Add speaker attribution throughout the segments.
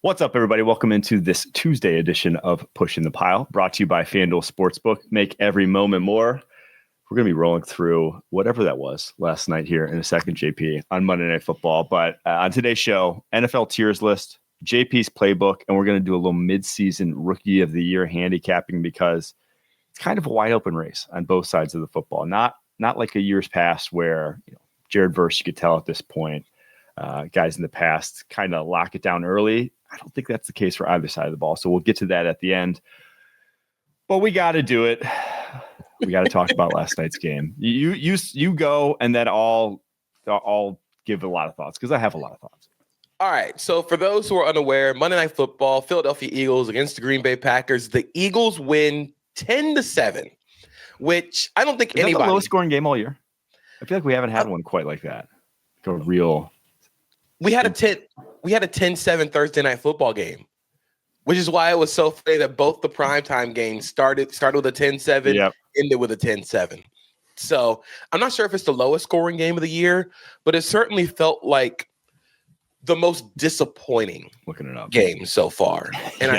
Speaker 1: What's up, everybody? Welcome into this Tuesday edition of Pushing the Pile, brought to you by FanDuel Sportsbook. Make every moment more. We're going to be rolling through whatever that was last night here in a second, JP, on Monday Night Football. But on today's show, NFL tiers list, JP's playbook, and we're going to do a little mid-season Rookie of the Year handicapping because it's kind of a wide open race on both sides of the football. Not like a years past where Jared Verse, you could tell at this point, guys in the past kind of lock it down early. I don't think that's the case for either side of the ball. So we'll get to that at the end. But we got to do it. We got to talk about last night's game. You go, and then I'll give a lot of thoughts because I have a lot of thoughts.
Speaker 2: All right. So for those who are unaware, Monday Night Football, Philadelphia Eagles against the Green Bay Packers. The Eagles win 10-7, which I don't think
Speaker 1: Is
Speaker 2: anybody.
Speaker 1: that the lowest scoring game all year? I feel like we haven't had one quite like that. Like a real.
Speaker 2: We had a 10-7 Thursday Night Football game, which is why it was so funny that both the primetime games started with a 10-7, ended with a 10-7. So I'm not sure if it's the lowest scoring game of the year, but it certainly felt like the most disappointing game so far. And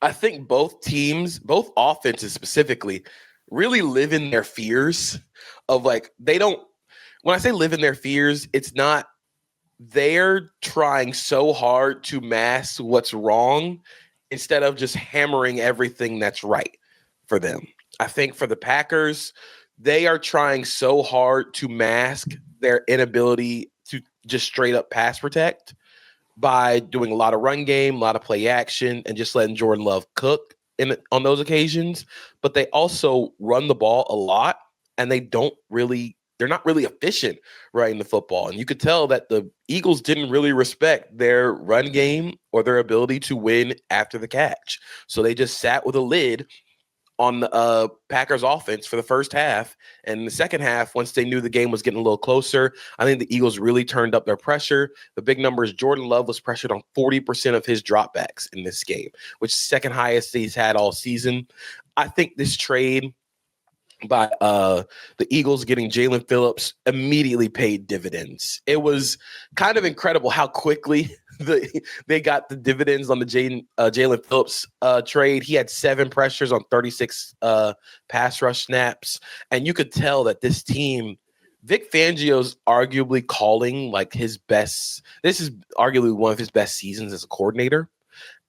Speaker 2: I think both teams, both offenses specifically, really live in their fears of when I say live in their fears, it's not they're trying so hard to mask what's wrong instead of just hammering everything that's right for them. I think for the Packers, they are trying so hard to mask their inability to just straight up pass protect by doing a lot of run game, a lot of play action, and just letting Jordan Love cook on those occasions. But they also run the ball a lot, and they're not really efficient running the football. And you could tell that the Eagles didn't really respect their run game or their ability to win after the catch. So they just sat with a lid on the Packers offense for the first half. And in the second half, once they knew the game was getting a little closer, I think the Eagles really turned up their pressure. The big number is Jordan Love was pressured on 40% of his dropbacks in this game, which is the second highest he's had all season. I think this trade by the Eagles getting Jalen Phillips immediately paid dividends. It was kind of incredible how quickly they got the dividends on the Jalen Phillips trade. He had 7 pressures on 36 pass rush snaps. And you could tell that this team, Vic Fangio's arguably calling like his best. This is arguably one of his best seasons as a coordinator.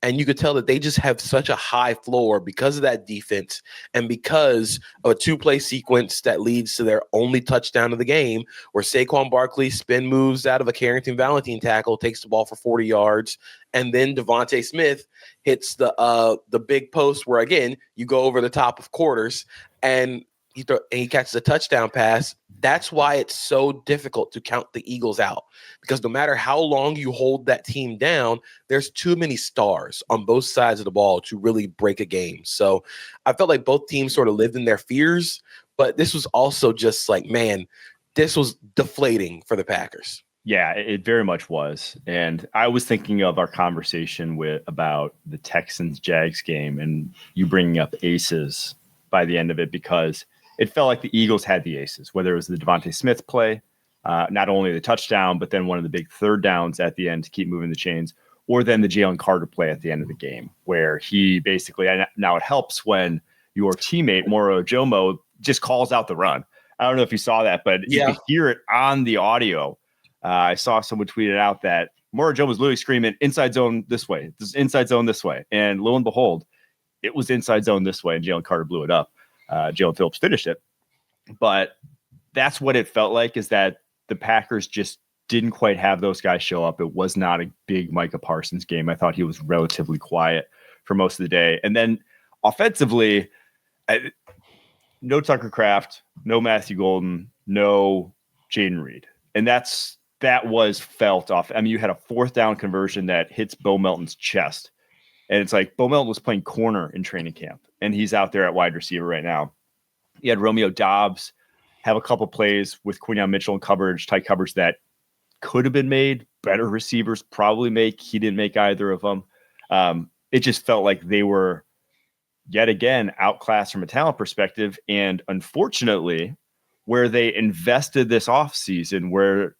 Speaker 2: And you could tell that they just have such a high floor because of that defense and because of a 2-play sequence that leads to their only touchdown of the game, where Saquon Barkley spin moves out of a Carrington Valentine tackle, takes the ball for 40 yards, and then Devontae Smith hits the big post where, again, you go over the top of quarters and he catches a touchdown pass. That's why it's so difficult to count the Eagles out, because no matter how long you hold that team down, there's too many stars on both sides of the ball to really break a game. So I felt like both teams sort of lived in their fears, but this was also just like, man, this was deflating for the Packers.
Speaker 1: Yeah, it very much was. And I was thinking of our conversation about the Texans-Jags game and you bringing up aces by the end of it, because it felt like the Eagles had the aces, whether it was the Devontae Smith play, not only the touchdown, but then one of the big third downs at the end to keep moving the chains, or then the Jalen Carter play at the end of the game, where he basically, now it helps when your teammate, Moro Ojomo, just calls out the run. I don't know if you saw that, but you could hear it on the audio. I saw someone tweeted out that Moro Ojomo was literally screaming, inside zone this way, inside zone this way. And lo and behold, it was inside zone this way, and Jalen Carter blew it up. Jalen Phillips finished it. But that's what it felt like, is that the Packers just didn't quite have those guys show up. It was not a big Micah Parsons game. I thought he was relatively quiet for most of the day. And then offensively, no Tucker Kraft, no Matthew Golden, no Jaden Reed. And that was felt off. I mean, you had a 4th down conversion that hits Bo Melton's chest. And it's like Bo Melton was playing corner in training camp, and he's out there at wide receiver right now. He had Romeo Doubs have a couple plays with Quinyon Mitchell in tight coverage that could have been made. Better receivers probably make. He didn't make either of them. It just felt like they were, yet again, outclassed from a talent perspective. And unfortunately, where they invested this offseason, where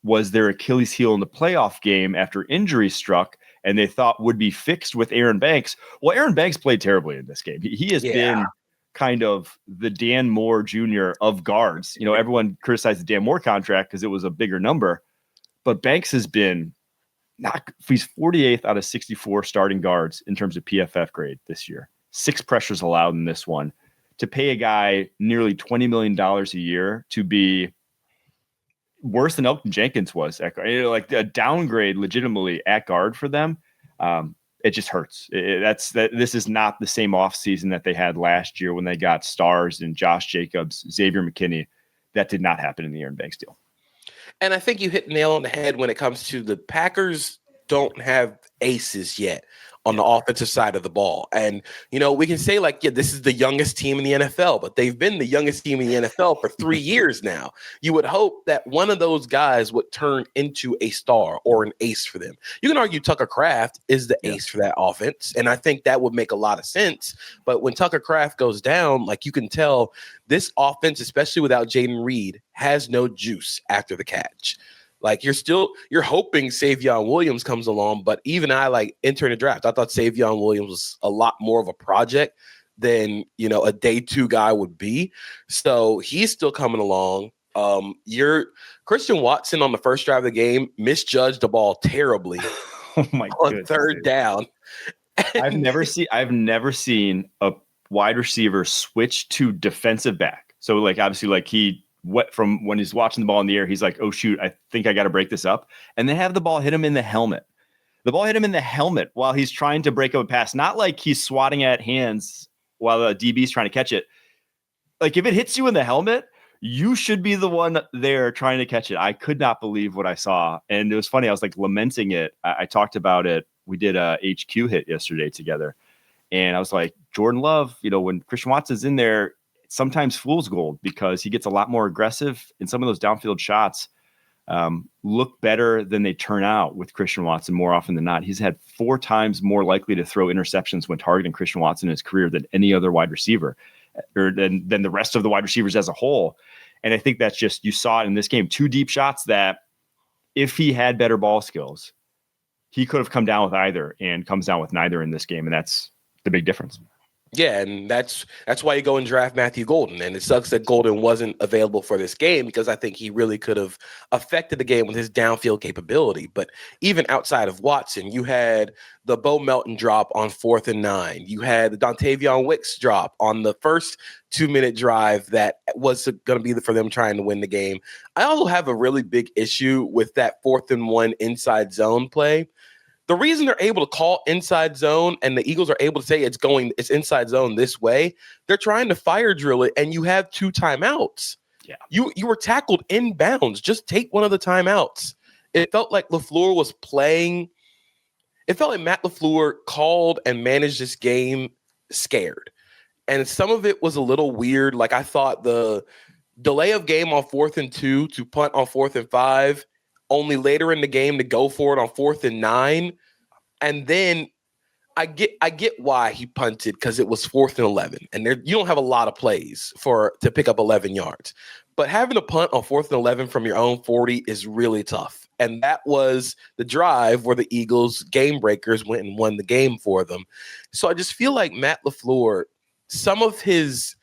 Speaker 1: was their Achilles heel in the playoff game after injury struck and they thought would be fixed with Aaron Banks. Well, Aaron Banks played terribly in this game. He has been kind of the Dan Moore Jr. of guards. You know, everyone criticized the Dan Moore contract because it was a bigger number, but Banks has been he's 48th out of 64 starting guards in terms of PFF grade this year. 6 pressures allowed in this one. To pay a guy nearly $20 million a year to be worse than Elton Jenkins was, like a downgrade legitimately at guard for them. It just hurts. This is not the same offseason that they had last year when they got stars in Josh Jacobs, Xavier McKinney. That did not happen in the Aaron Banks deal.
Speaker 2: And I think you hit the nail on the head when it comes to the Packers don't have aces yet on the offensive side of the ball. And, you know, we can say like, yeah, this is the youngest team in the NFL, but they've been the youngest team in the NFL for 3 years now. You would hope that one of those guys would turn into a star or an ace for them. You can argue Tucker Kraft is the ace for that offense. And I think that would make a lot of sense. But when Tucker Kraft goes down, like you can tell this offense, especially without Jaden Reed, has no juice after the catch. Like you're hoping Savion Williams comes along, but even I like entering the draft, I thought Savion Williams was a lot more of a project than, you know, a day 2 guy would be. So he's still coming along. Your Christian Watson on the first drive of the game misjudged the ball terribly on third down.
Speaker 1: I've never seen a wide receiver switch to defensive back. So like obviously like from when he's watching the ball in the air, he's like, oh, shoot, I think I got to break this up. And then have the ball hit him in the helmet. The ball hit him in the helmet while he's trying to break up a pass. Not like he's swatting at hands while the DB's trying to catch it. Like if it hits you in the helmet, you should be the one there trying to catch it. I could not believe what I saw. And it was funny. I was like lamenting it. I talked about it. We did a HQ hit yesterday together. And I was like, Jordan Love, you know, when Christian Watson's in there, sometimes fool's gold because he gets a lot more aggressive and some of those downfield shots look better than they turn out with Christian Watson more often than not. He's had 4 times more likely to throw interceptions when targeting Christian Watson in his career than any other wide receiver or than the rest of the wide receivers as a whole. And I think that's just, you saw it in this game, 2 deep shots that if he had better ball skills, he could have come down with either and comes down with neither in this game. And that's the big difference.
Speaker 2: Yeah, and that's why you go and draft Matthew Golden. And it sucks that Golden wasn't available for this game because I think he really could have affected the game with his downfield capability. But even outside of Watson, you had the Bo Melton drop on 4th and 9. You had the Dontavion Wicks drop on the first 2-minute drive that was going to be for them trying to win the game. I also have a really big issue with that 4th and 1 inside zone play. The reason they're able to call inside zone and the Eagles are able to say it's inside zone this way, they're trying to fire drill it, and you have 2 timeouts. Yeah, you were tackled inbounds. Just take one of the timeouts. It felt like LaFleur was playing. It felt like Matt LaFleur called and managed this game scared, and some of it was a little weird. Like I thought the delay of game on 4th and 2 to punt on 4th and 5. Only later in the game to go for it on 4th and 9. And then I get why he punted because it was 4th and 11. And you don't have a lot of plays to pick up 11 yards. But having a punt on 4th and 11 from your own 40 is really tough. And that was the drive where the Eagles game breakers went and won the game for them. So I just feel like Matt LaFleur, some of his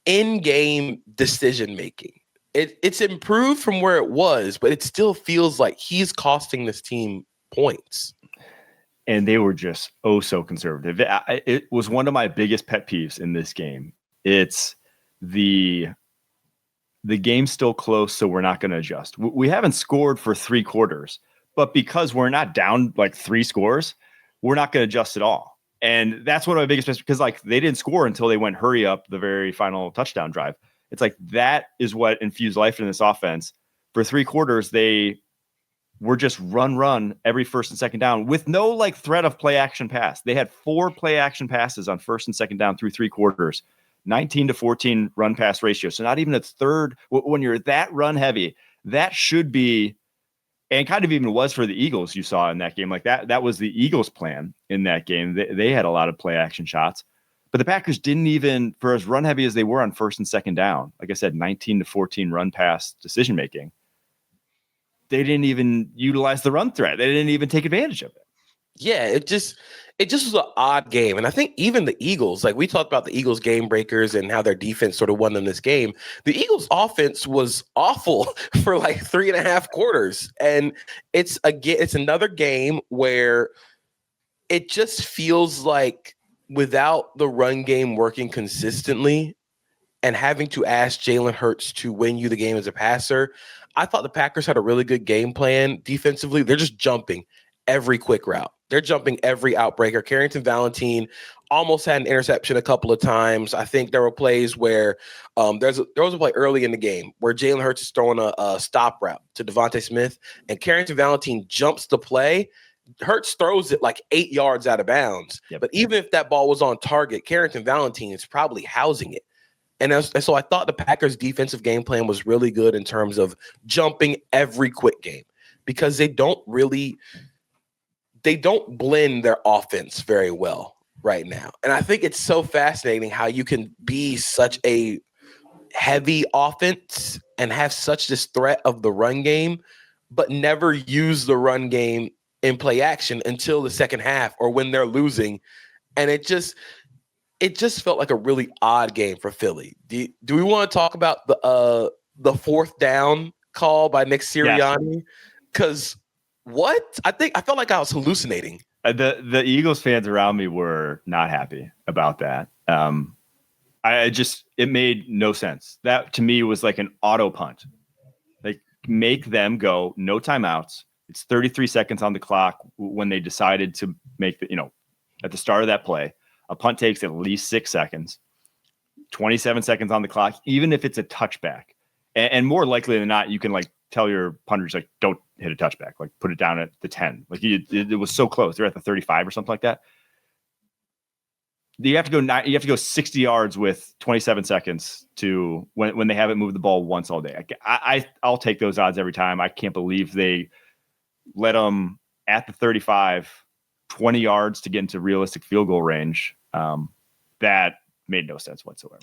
Speaker 2: in-game decision-making, it's improved from where it was, but it still feels like he's costing this team points.
Speaker 1: And they were just so conservative. It was one of my biggest pet peeves in this game. It's the game's still close, so we're not going to adjust. We haven't scored for 3 quarters, but because we're not down like 3 scores, we're not going to adjust at all. And that's one of my biggest pet peeves because like they didn't score until they went hurry up the very final touchdown drive. It's like that is what infused life in this offense. For 3 quarters, they were just run every first and second down with no like threat of play action pass. They had 4 play action passes on first and second down through 3 quarters, 19-14 run pass ratio. So not even a third. When you're that run heavy, that should be, and kind of even was for the Eagles you saw in that game. Like that was the Eagles' plan in that game. They had a lot of play action shots. But the Packers didn't even, for as run heavy as they were on first and second down, like I said, 19-14 run pass decision making. they didn't even utilize the run threat. They didn't even take advantage of it.
Speaker 2: Yeah, it just was an odd game. And I think even the Eagles, like we talked about the Eagles game breakers and how their defense sort of won them this game. The Eagles offense was awful for like 3.5 quarters. And it's another game where it just feels like without the run game working consistently and having to ask Jalen Hurts to win you the game as a passer, I thought the Packers had a really good game plan defensively. They're just jumping every quick route. They're jumping every outbreaker. Carrington Valentine almost had an interception a couple of times. I think there were plays where there was a play early in the game where Jalen Hurts is throwing a stop route to Devontae Smith, and Carrington Valentine jumps the play. Hurts throws it like 8 yards out of bounds. Yep. But even if that ball was on target, Carrington Valentine is probably housing it. And so I thought the Packers' defensive game plan was really good in terms of jumping every quick game because they don't blend their offense very well right now. And I think it's so fascinating how you can be such a heavy offense and have such this threat of the run game, but never use the run game in play action until the second half or when they're losing. And it just felt like a really odd game for Philly. Do we want to talk about the fourth down call by Nick Sirianni? Because I felt like I was hallucinating.
Speaker 1: The Eagles fans around me were not happy about that. It made no sense. That to me was like an auto punt. Like make them go, no timeouts. It's 33 seconds on the clock when they decided to make at the start of that play. A punt takes at least 6 seconds, 27 seconds on the clock, even if it's a touchback. And more likely than not, you can like tell your punters, like, don't hit a touchback, like put it down at the 10. Like it was so close. They're at the 35 or something like that. You have to go 60 yards with 27 seconds to when they haven't moved the ball once all day. I'll take those odds every time. I can't believe they let them at the 35, 20 yards to get into realistic field goal range. That made no sense whatsoever.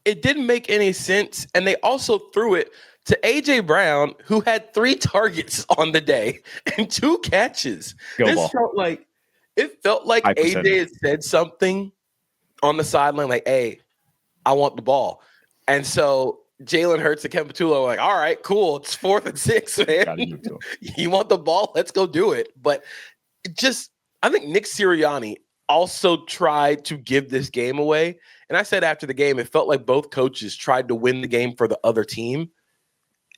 Speaker 2: It didn't make any sense. And they also threw it to A.J. Brown, who had 3 targets on the day and 2 catches. It felt like A.J. had said something on the sideline like, hey, I want the ball. And so Jalen Hurts and Kevin Patullo were like, all right, cool. It's 4th and 6, man. You want the ball? Let's go do it. But I think Nick Sirianni also tried to give this game away. And I said after the game, it felt like both coaches tried to win the game for the other team.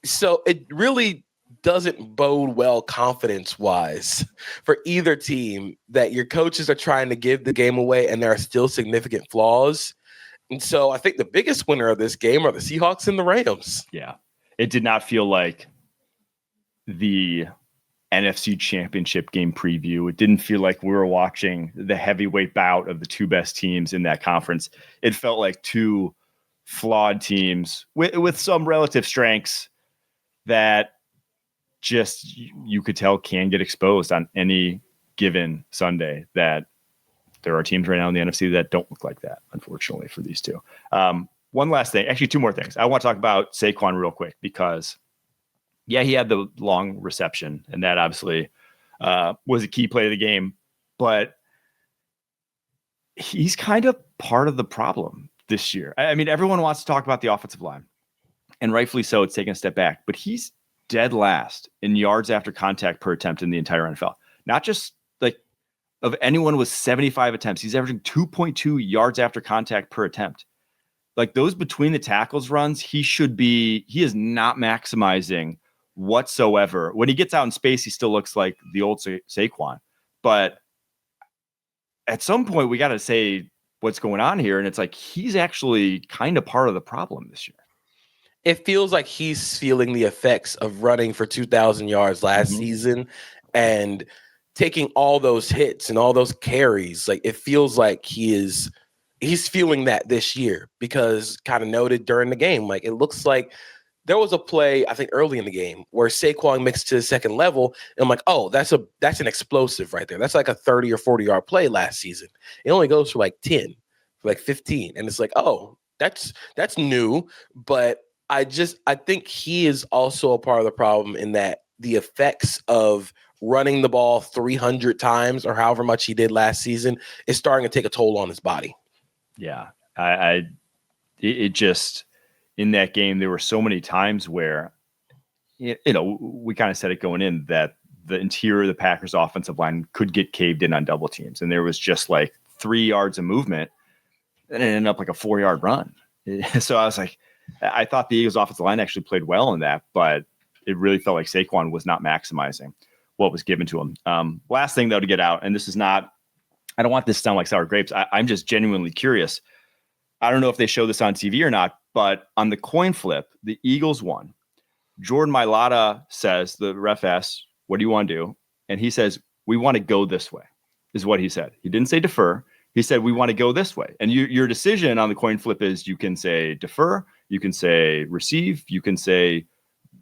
Speaker 2: So it really doesn't bode well confidence-wise for either team that your coaches are trying to give the game away and there are still significant flaws. And so I think the biggest winner of this game are the Seahawks and the Rams.
Speaker 1: Yeah. It did not feel like the NFC Championship game preview. It didn't feel like we were watching the heavyweight bout of the 2 best teams in that conference. It felt like 2 flawed teams with some relative strengths that just you could tell can get exposed on any given Sunday. That there are teams right now in the NFC that don't look like that, unfortunately, for these 2. One last thing, actually 2 more things. I want to talk about Saquon real quick because he had the long reception, and that obviously was a key play of the game. But he's kind of part of the problem this year. I mean, everyone wants to talk about the offensive line, and rightfully so. It's taken a step back. But he's dead last in yards after contact per attempt in the entire NFL. Not just like of anyone with 75 attempts. He's averaging 2.2 yards after contact per attempt. Like those between the tackles runs, he is not maximizing whatsoever. When he gets out in space, he still looks like the old Saquon. But at some point, we got to say what's going on here. And it's like he's actually kind of part of the problem this year.
Speaker 2: It feels like he's feeling the effects of running for 2,000 yards last season and taking all those hits and all those carries. Like it feels like he's feeling that this year because kind of noted during the game. Like it looks like there was a play, I think early in the game, where Saquon mixed to the second level. And I'm like, oh, that's an explosive right there. That's like a 30 or 40 yard play last season. It only goes for like 10, for like 15. And it's like, oh, that's new. But I think he is also a part of the problem in that the effects of running the ball 300 times or however much he did last season is starting to take a toll on his body.
Speaker 1: Yeah. It just, in that game, there were so many times where, we kind of said it going in that the interior of the Packers offensive line could get caved in on double teams. And there was just like 3 yards of movement and it ended up like a 4-yard run. So I was like, I thought the Eagles offensive line actually played well in that, but it really felt like Saquon was not maximizing what was given to him. Last thing though to get out, and this is not, I don't want this to sound like sour grapes. I'm just genuinely curious. I don't know if they show this on TV or not, but on the coin flip, the Eagles won. Jordan Mailata says, the ref asks, what do you want to do? And he says, we want to go this way, is what he said. He didn't say defer. He said, we want to go this way. And your decision on the coin flip is you can say defer, you can say receive, you can say,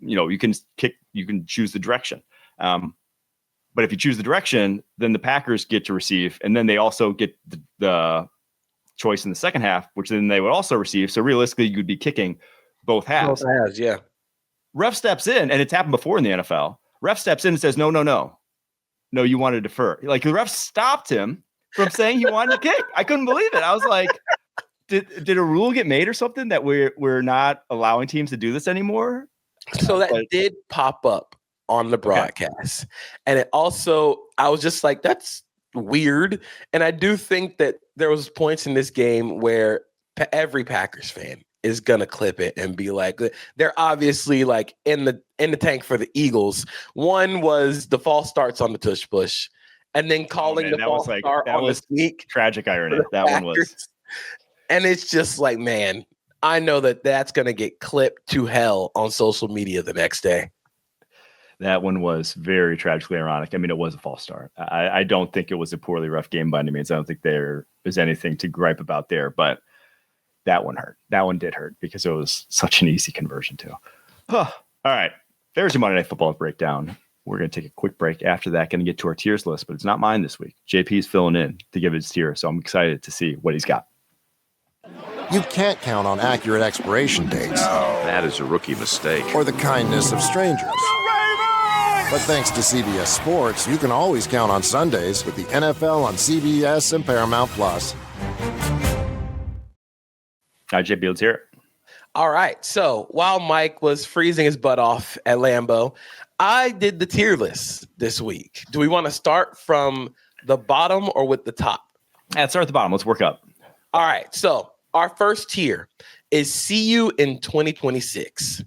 Speaker 1: you can kick, you can choose the direction. But if you choose the direction, then the Packers get to receive, and then they also get the choice in the second half, which then they would also receive. So realistically, you would be kicking both halves.
Speaker 2: Both halves, yeah.
Speaker 1: Ref steps in, and it's happened before in the NFL. Ref steps in and says, no, you want to defer. Like the ref stopped him from saying he wanted to kick. I couldn't believe it. I was like, did a rule get made or something that we're not allowing teams to do this anymore?
Speaker 2: So that did pop up on the broadcast. Okay. And it also, I was just like, that's weird. And I do think that there was points in this game where every Packers fan is gonna clip it and be like, they're obviously like in the tank for the Eagles. One was the false starts on the tush push, and then calling the false start on the sneak.
Speaker 1: Tragic irony. That one was.
Speaker 2: And it's just like, man, I know that's gonna get clipped to hell on social media the next day.
Speaker 1: That one was very tragically ironic. I mean, it was a false start. I don't think it was a poorly ref game by any means. I don't think there is anything to gripe about there, but that one hurt. That one did hurt because it was such an easy conversion too. All right. There's your Monday Night Football breakdown. We're going to take a quick break after that. Going to get to our tiers list, but it's not mine this week. JP's filling in to give his tier, so I'm excited to see what he's got.
Speaker 3: You can't count on accurate expiration dates.
Speaker 4: No, that is a rookie mistake.
Speaker 3: Or the kindness of strangers. But thanks to CBS Sports, you can always count on Sundays with the NFL on CBS and Paramount+.
Speaker 1: All right, JP, let's hear it.
Speaker 2: All right. So while Mike was freezing his butt off at Lambeau, I did the tier list this week. Do we want to start from the bottom or with the top?
Speaker 1: Let's start at the bottom. Let's work up.
Speaker 2: All right. So our first tier is see you in 2026.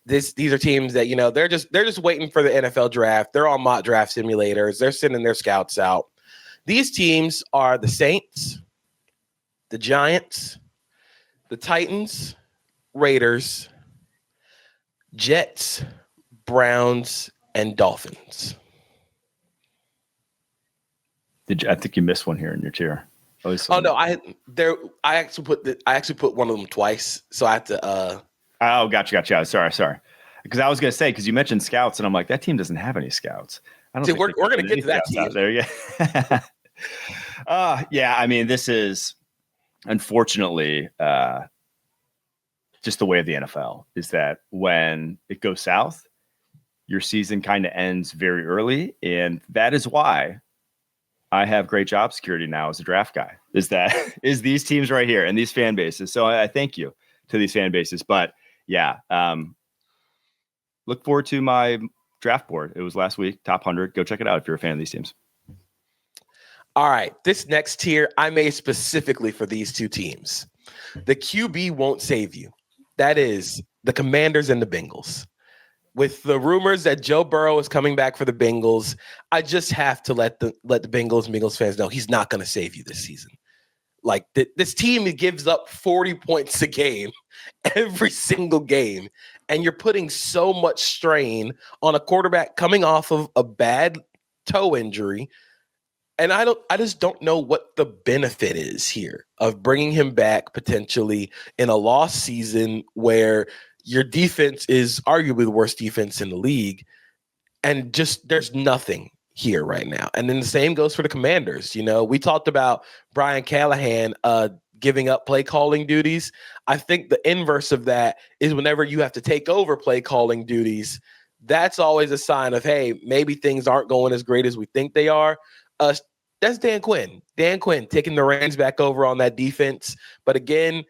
Speaker 2: These are teams that, they're just waiting for the NFL draft. They're on mock draft simulators. They're sending their scouts out. These teams are the Saints, the Giants, the Titans, Raiders, Jets, Browns, and Dolphins.
Speaker 1: I think you missed one here in your tier.
Speaker 2: Oh no, I actually put one of them twice, so I had to.
Speaker 1: Oh, gotcha. Sorry. Because I was gonna say, because you mentioned scouts, and I'm like, that team doesn't have any scouts. I don't.
Speaker 2: See, we're gonna get to that team.
Speaker 1: There, yeah. Yeah. I mean, this is unfortunately just the way of the NFL. Is that when it goes south, your season kind of ends very early, and that is why I have great job security now as a draft guy. Is these teams right here and these fan bases. So I thank you to these fan bases. But yeah, look forward to my draft board. It was last week, top 100. Go check it out if you're a fan of these teams.
Speaker 2: All right, this next tier I made specifically for these two teams. The QB won't save you. That is the Commanders and the Bengals. With the rumors that Joe Burrow is coming back for the Bengals, I just have to let the Bengals and Bengals fans know he's not going to save you this season. Like this team gives up 40 points a game every single game, and you're putting so much strain on a quarterback coming off of a bad toe injury. And I just don't know what the benefit is here of bringing him back potentially in a lost season where your defense is arguably the worst defense in the league. And just there's nothing here right now. And then the same goes for the Commanders. We talked about Brian Callahan giving up play calling duties. I think the inverse of that is whenever you have to take over play calling duties, that's always a sign of, hey, maybe things aren't going as great as we think they are. That's Dan Quinn. Dan Quinn taking the reins back over on that defense. But again,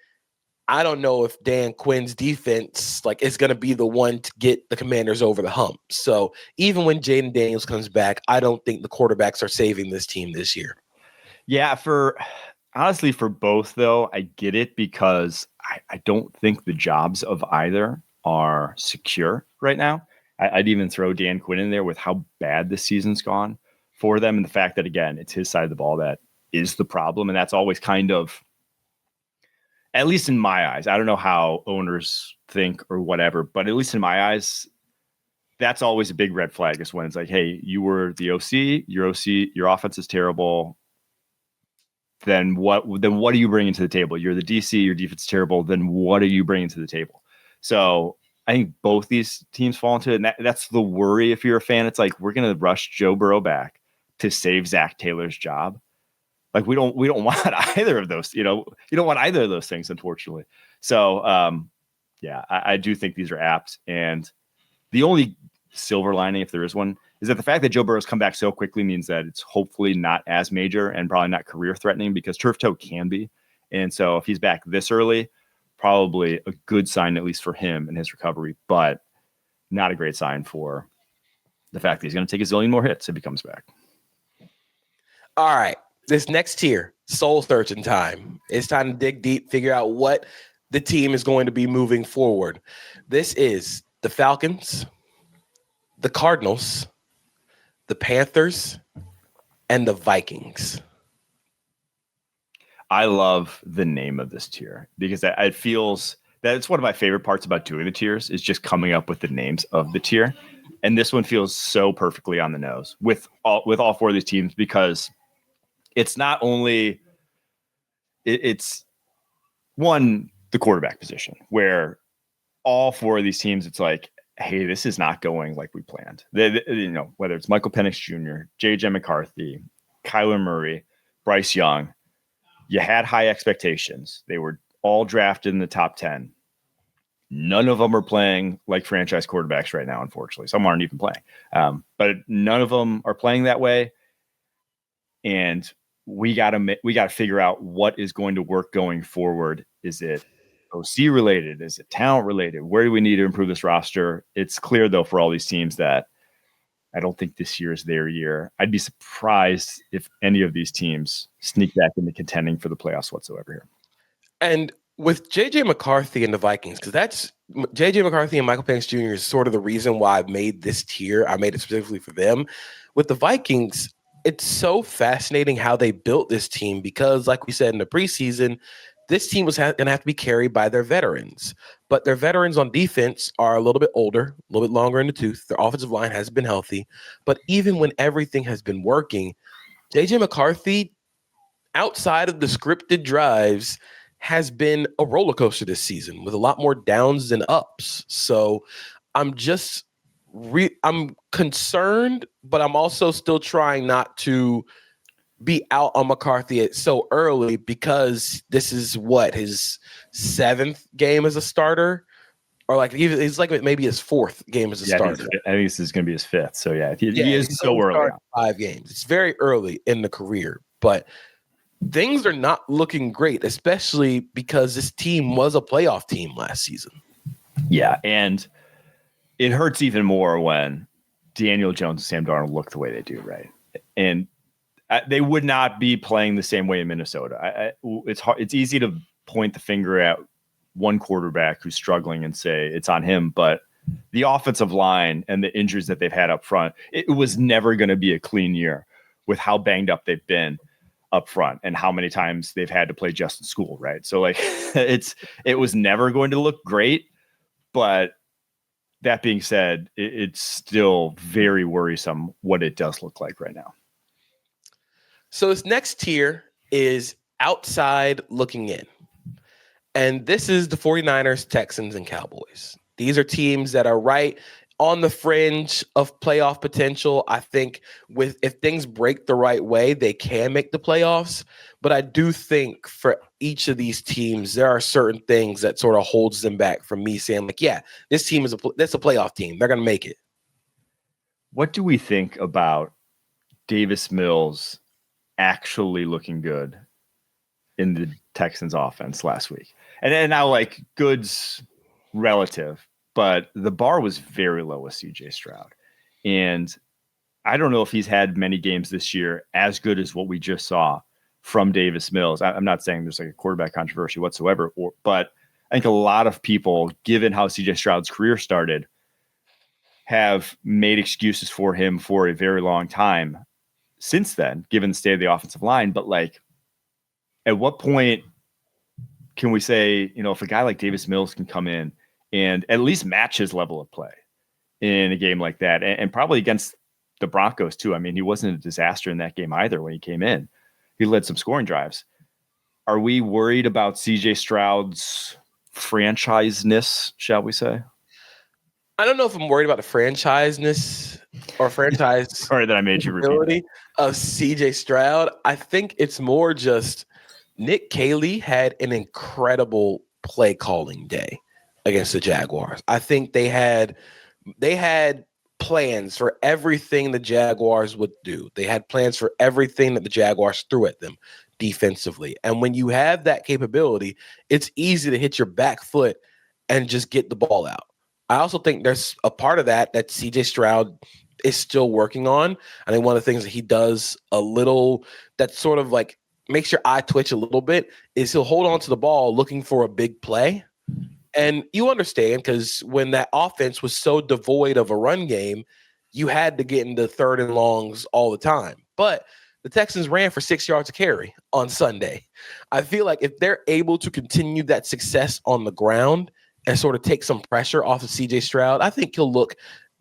Speaker 2: I don't know if Dan Quinn's defense is going to be the one to get the Commanders over the hump. So even when Jaden Daniels comes back, I don't think the quarterbacks are saving this team this year.
Speaker 1: Yeah, honestly, for both, though, I get it because I don't think the jobs of either are secure right now. I'd even throw Dan Quinn in there with how bad the season's gone for them. And the fact that, again, it's his side of the ball that is the problem. And that's always kind of, at least in my eyes, I don't know how owners think or whatever, but at least in my eyes, that's always a big red flag is when it's like, hey, you were the OC, your offense is terrible. Then what are you bringing to the table? You're the DC, your defense is terrible. Then what are you bringing to the table? So I think both these teams fall into it. And that's the worry if you're a fan. It's like, we're going to rush Joe Burrow back to save Zach Taylor's job. Like we don't want either of those, you don't want either of those things, unfortunately. So yeah, I do think these are apt. And the only silver lining, if there is one, is that the fact that Joe Burrow's come back so quickly means that it's hopefully not as major and probably not career threatening, because turf toe can be. And so if he's back this early, probably a good sign, at least for him and his recovery, but not a great sign for the fact that he's going to take a zillion more hits if he comes back.
Speaker 2: All right. This next tier, soul searching time. It's time to dig deep, figure out what the team is going to be moving forward. This is the Falcons, the Cardinals, the Panthers, and the Vikings.
Speaker 1: I love the name of this tier because it feels that it's one of my favorite parts about doing the tiers is just coming up with the names of the tier. And this one feels so perfectly on the nose with all four of these teams, because it's not only it's one, the quarterback position, where all four of these teams, it's like, hey, this is not going like we planned. Whether it's Michael Penix Jr., J.J. McCarthy, Kyler Murray, Bryce Young, you had high expectations. They were all drafted in the top 10. None of them are playing like franchise quarterbacks right now, unfortunately. Some aren't even playing. But none of them are playing that way. And we got to figure out what is going to work going forward. Is it OC related? Is it talent related? Where do we need to improve this roster? It's clear, though, for all these teams that I don't think this year is their year. I'd be surprised if any of these teams sneak back into contending for the playoffs whatsoever here.
Speaker 2: And with J.J. McCarthy and the Vikings, because that's J.J. McCarthy and Michael Penix Jr. is sort of the reason why I made this tier. I made it specifically for them. With the Vikings, it's so fascinating how they built this team because, like we said in the preseason, this team was going to have to be carried by their veterans. But their veterans on defense are a little bit older, a little bit longer in the tooth. Their offensive line has been healthy. But even when everything has been working, J.J. McCarthy, outside of the scripted drives, has been a roller coaster this season with a lot more downs than ups. So I'm just I'm concerned, but I'm also still trying not to be out on McCarthy so early because this is his 7th game as a starter, or it's like maybe his 4th game as a starter.
Speaker 1: I think this is going to be his 5th. So he is so early.
Speaker 2: 5 games. It's very early in the career, but things are not looking great, especially because this team was a playoff team last season.
Speaker 1: Yeah, and it hurts even more when Daniel Jones and Sam Darnold look the way they do, right? And they would not be playing the same way in Minnesota. It's hard. It's easy to point the finger at one quarterback who's struggling and say it's on him, but the offensive line and the injuries that they've had up front, it was never going to be a clean year with how banged up they've been up front and how many times they've had to play Justin School, right? So it was never going to look great, but that being said, it's still very worrisome what it does look like right now.
Speaker 2: So this next tier is outside looking in. And this is the 49ers, Texans, and Cowboys. These are teams that are right on the fringe of playoff potential. I think if things break the right way, they can make the playoffs. But I do think for each of these teams, there are certain things that sort of holds them back from me saying, this team that's a playoff team. They're going to make it.
Speaker 1: what do we think about Davis Mills actually looking good in the Texans offense last week? And now, like, good's relative, but the bar was very low with CJ Stroud. And I don't know if he's had many games this year as good as what we just saw from Davis Mills. I'm not saying there's like a quarterback controversy whatsoever, but I think a lot of people, given how CJ Stroud's career started, have made excuses for him for a very long time since then, given the state of the offensive line. But like, at what point can we say, if a guy like Davis Mills can come in and at least match his level of play in a game like that, and probably against the Broncos too? I mean, he wasn't a disaster in that game either when he came in. He led some scoring drives. Are we worried about CJ Stroud's franchise-ness, shall we say?
Speaker 2: I don't know if I'm worried about the franchise-ness or franchise.
Speaker 1: Sorry that I made you repeat
Speaker 2: of CJ Stroud. I think it's more just Nick Caley had an incredible play calling day against the Jaguars. I think they had plans for everything the Jaguars would do. They had plans for everything that the Jaguars threw at them defensively. And when you have that capability, it's easy to hit your back foot and just get the ball out. I also think there's a part of that CJ Stroud is still working on. I think one of the things that he does a little that sort of like makes your eye twitch a little bit is he'll hold on to the ball looking for a big play. And you understand, because when that offense was so devoid of a run game, you had to get into third and longs all the time. But the Texans ran for 6 yards a carry on Sunday. I feel like if they're able to continue that success on the ground and sort of take some pressure off of CJ Stroud, I think he'll look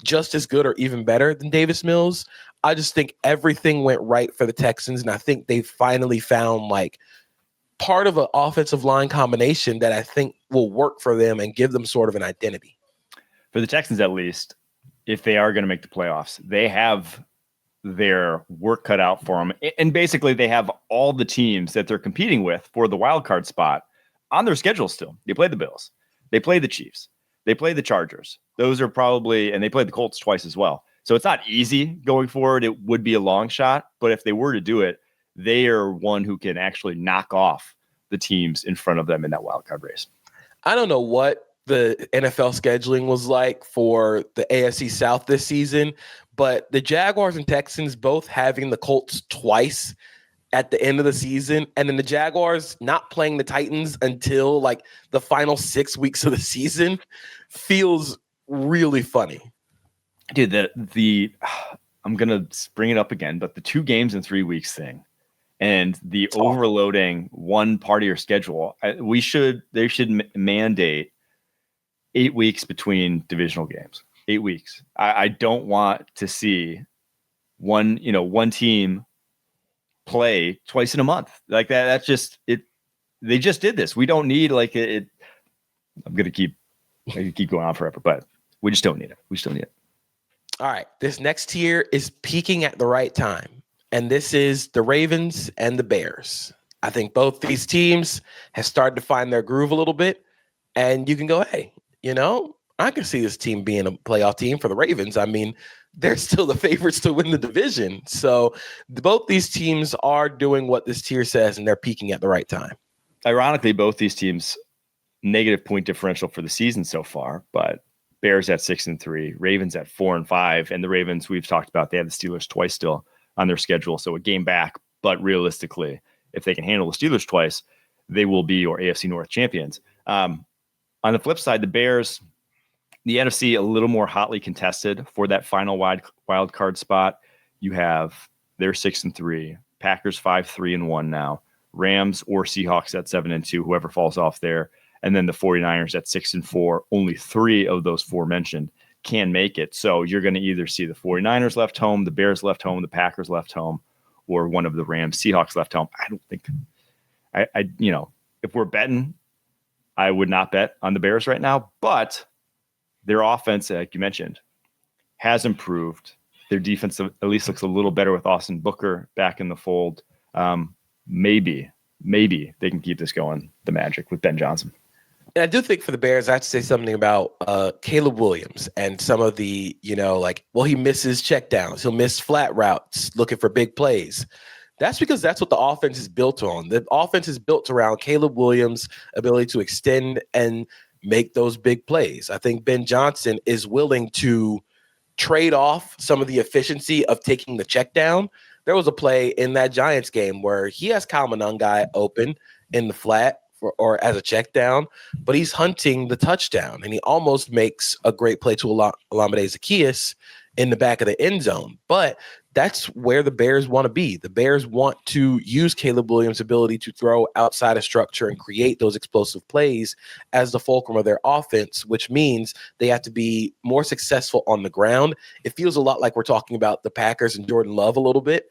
Speaker 2: just as good or even better than Davis Mills. I just think everything went right for the Texans, and I think they finally found like part of an offensive line combination that I think will work for them and give them sort of an identity.
Speaker 1: For the Texans, at least, if they are going to make the playoffs, they have their work cut out for them. And basically, they have all the teams that they're competing with for the wild card spot on their schedule still. They play the Bills. They play the Chiefs. They play the Chargers. Those are probably, and they played the Colts twice as well. So it's not easy going forward. It would be a long shot, but if they were to do it, they are one who can actually knock off the teams in front of them in that wild card race.
Speaker 2: I don't know what the NFL scheduling was like for the AFC South this season, but the Jaguars and Texans both having the Colts twice at the end of the season, and then the Jaguars not playing the Titans until like the final 6 weeks of the season feels really funny.
Speaker 1: Dude, I'm going to bring it up again, but the 2 games in 3 weeks thing and the overloading one part of your schedule, they should mandate 8 weeks between divisional games. 8 weeks. I don't want to see one team play twice in a month like that. That's just it. They just did this. We don't need like it. I'm going to keep going on forever, but we just don't need it. We still need it.
Speaker 2: All right. This next tier is peaking at the right time. And this is the Ravens and the Bears. I think both these teams have started to find their groove a little bit. And you can go, hey, I can see this team being a playoff team for the Ravens. I mean, they're still the favorites to win the division. So both these teams are doing what this tier says, and they're peaking at the right time.
Speaker 1: Ironically, both these teams negative point differential for the season so far, but Bears at 6-3, Ravens at 4-5, and the Ravens we've talked about, they have the Steelers twice still on their schedule, so a game back. But realistically, if they can handle the Steelers twice, they will be your AFC North champions. On the flip side, the Bears, the NFC a little more hotly contested for that final wild card spot. You have their 6-3, Packers 5-3-1 now, Rams or Seahawks at 7-2, whoever falls off there. And then the 49ers at 6-4. Only 3 of those 4 mentioned can make it. So you're going to either see the 49ers left home, the Bears left home, the Packers left home, or one of the Rams, Seahawks left home. I don't think if we're betting, I would not bet on the Bears right now, but their offense, like you mentioned, has improved. Their defense at least looks a little better with Austin Booker back in the fold. Maybe they can keep this going, the Magic, with Ben Johnson.
Speaker 2: And I do think for the Bears, I have to say something about Caleb Williams and some of the, he misses checkdowns. He'll miss flat routes looking for big plays. That's because that's what the offense is built on. The offense is built around Caleb Williams' ability to extend and make those big plays. I think Ben Johnson is willing to trade off some of the efficiency of taking the check down. There was a play in that Giants game where he has Kyle Monangai open in the flat or as a check down, but he's hunting the touchdown, and he almost makes a great play to Olamide Zaccheaus in the back of the end zone. But that's where the Bears want to be. The Bears want to use Caleb Williams' ability to throw outside of structure and create those explosive plays as the fulcrum of their offense, which means they have to be more successful on the ground. It feels a lot like we're talking about the Packers and Jordan Love a little bit,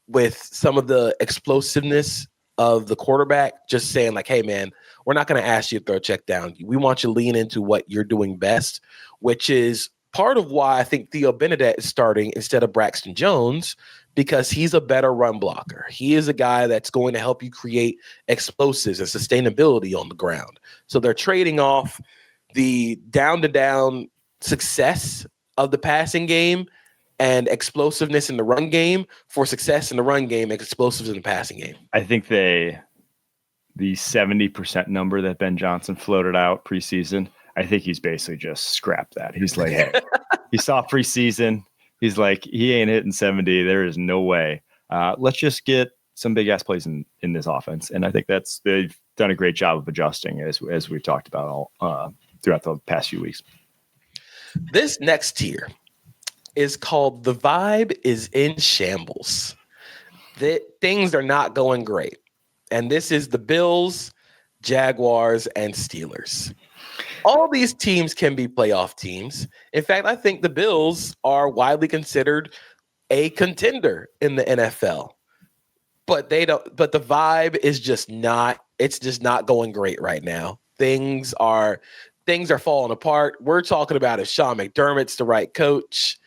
Speaker 2: with some of the explosiveness of the quarterback just saying like, hey, man, we're not going to ask you to throw a check down. We want you to lean into what you're doing best, which is part of why I think Theo Benedette is starting instead of Braxton Jones, because he's a better run blocker. He is a guy that's going to help you create explosives and sustainability on the ground. So they're trading off the down-to-down success of the passing game and explosiveness in the run game for success in the run game and explosives in the passing game.
Speaker 1: I think the 70% number that Ben Johnson floated out preseason, I think he's basically just scrapped that. He's like, hey, he saw preseason. He's like, he ain't hitting 70. There is no way. Let's just get some big ass plays in this offense. And I think they've done a great job of adjusting as we've talked about all throughout the past few weeks.
Speaker 2: This next tier is called The Vibe is in Shambles. Things are not going great. And this is the Bills, Jaguars, and Steelers. All these teams can be playoff teams. In fact, I think the Bills are widely considered a contender in the NFL. But the vibe is just not going great right now. Things are falling apart. We're talking about if Sean McDermott's the right coach.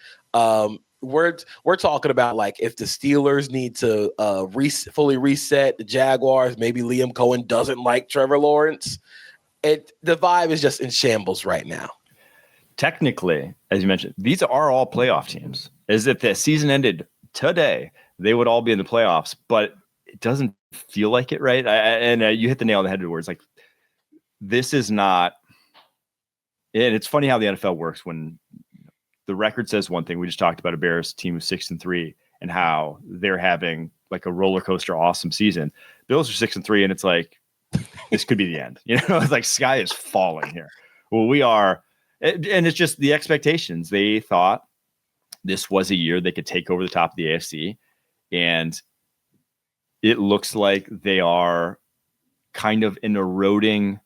Speaker 2: We're talking about like if the Steelers need to fully reset, the Jaguars, maybe Liam Cohen doesn't like Trevor Lawrence. The vibe is just in shambles right now.
Speaker 1: Technically, as you mentioned, these are all playoff teams. As if the season ended today, they would all be in the playoffs, but it doesn't feel like it, right? You hit the nail on the head where it's like, this is not. And it's funny how the NFL works when the record says one thing. We just talked about a Bears team of 6-3 and how they're having like a roller coaster awesome season. Bills are 6-3, and it's like, this could be the end. It's like sky is falling here. Well, we are, and it's just the expectations. They thought this was a year they could take over the top of the AFC, and it looks like they are kind of an eroding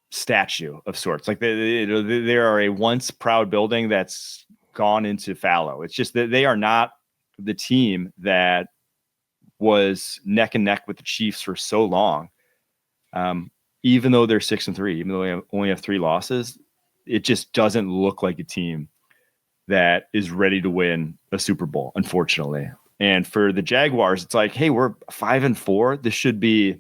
Speaker 1: statue of sorts. Like they are a once proud building that's gone into fallow. It's just that they are not the team that was neck and neck with the Chiefs for so long. Even though they're 6-3, even though they only have 3 losses, it just doesn't look like a team that is ready to win a Super Bowl, unfortunately. And for the Jaguars, it's like, hey, we're 5-4. This should be,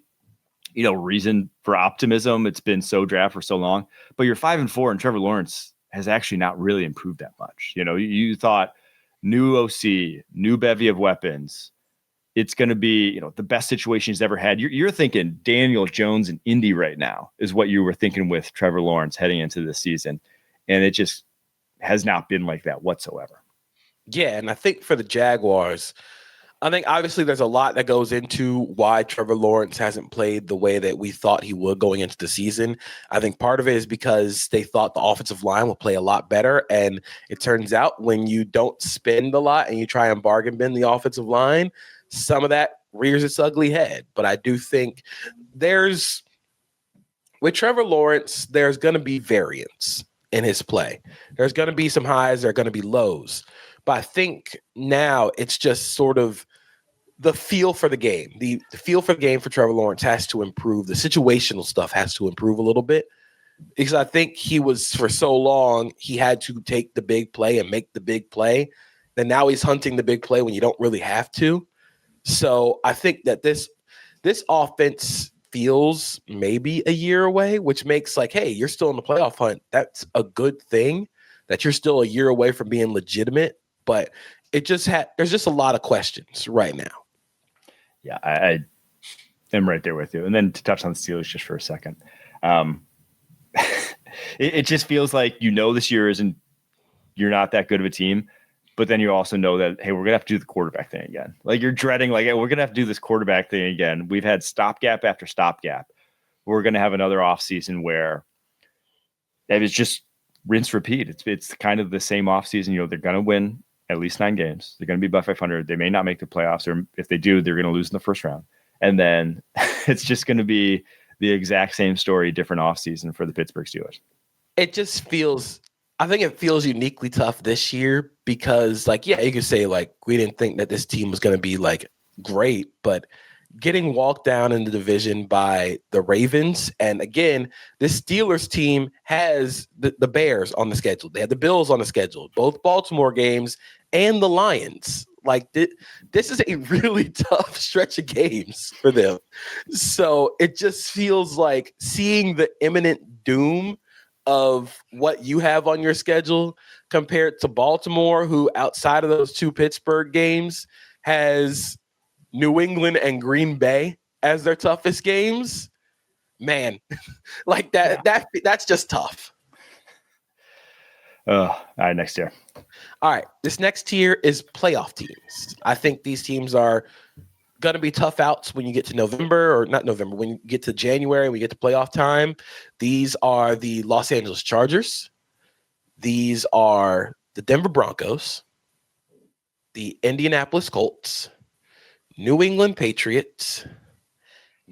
Speaker 1: reason for optimism. It's been so draft for so long, but you're 5-4, and Trevor Lawrence has actually not really improved that much. You thought new OC, new bevy of weapons. It's going to be, the best situation he's ever had. You're thinking Daniel Jones and Indy right now is what you were thinking with Trevor Lawrence heading into this season. And it just has not been like that whatsoever.
Speaker 2: Yeah. And I think for the Jaguars, I think obviously there's a lot that goes into why Trevor Lawrence hasn't played the way that we thought he would going into the season. I think part of it is because they thought the offensive line would play a lot better. And it turns out when you don't spend a lot and you try and bargain bin the offensive line, some of that rears its ugly head. But I do think with Trevor Lawrence, there's going to be variance in his play. There's going to be some highs. There are going to be lows. But I think now it's just sort of the feel for the game. The feel for the game for Trevor Lawrence has to improve. The situational stuff has to improve a little bit. Because I think he was, for so long, he had to take the big play and make the big play. Then now he's hunting the big play when you don't really have to. So I think that this offense feels maybe a year away, which makes like, hey, you're still in the playoff hunt. That's a good thing that you're still a year away from being legitimate. But there's just a lot of questions right now.
Speaker 1: Yeah, I am right there with you. And then to touch on the Steelers just for a second, it just feels like this year you're not that good of a team, but then you also know that, hey, we're gonna have to do the quarterback thing again. Like you're dreading, like, hey, we're gonna have to do this quarterback thing again. We've had stopgap after stopgap. We're gonna have another offseason where it is just rinse repeat. It's kind of the same offseason. They're gonna win at least 9 games. They're going to be above 500. They may not make the playoffs, or if they do, they're going to lose in the first round. And then it's just going to be the exact same story, different offseason for the Pittsburgh Steelers.
Speaker 2: It just feels, I think it feels uniquely tough this year because, like, yeah, you could say, like, we didn't think that this team was going to be, like, great, but getting walked down in the division by the Ravens. And again, this Steelers team has the Bears on the schedule. They had the Bills on the schedule, both Baltimore games and the Lions. Like this is a really tough stretch of games for them. So it just feels like seeing the imminent doom of what you have on your schedule compared to Baltimore, who outside of those 2 Pittsburgh games has New England and Green Bay as their toughest games, man, like that's just tough.
Speaker 1: All right, next year.
Speaker 2: All right, this next tier is playoff teams. I think these teams are going to be tough outs when you get to November, or not November, when you get to January and we get to playoff time. These are the Los Angeles Chargers. These are the Denver Broncos, the Indianapolis Colts, New England Patriots,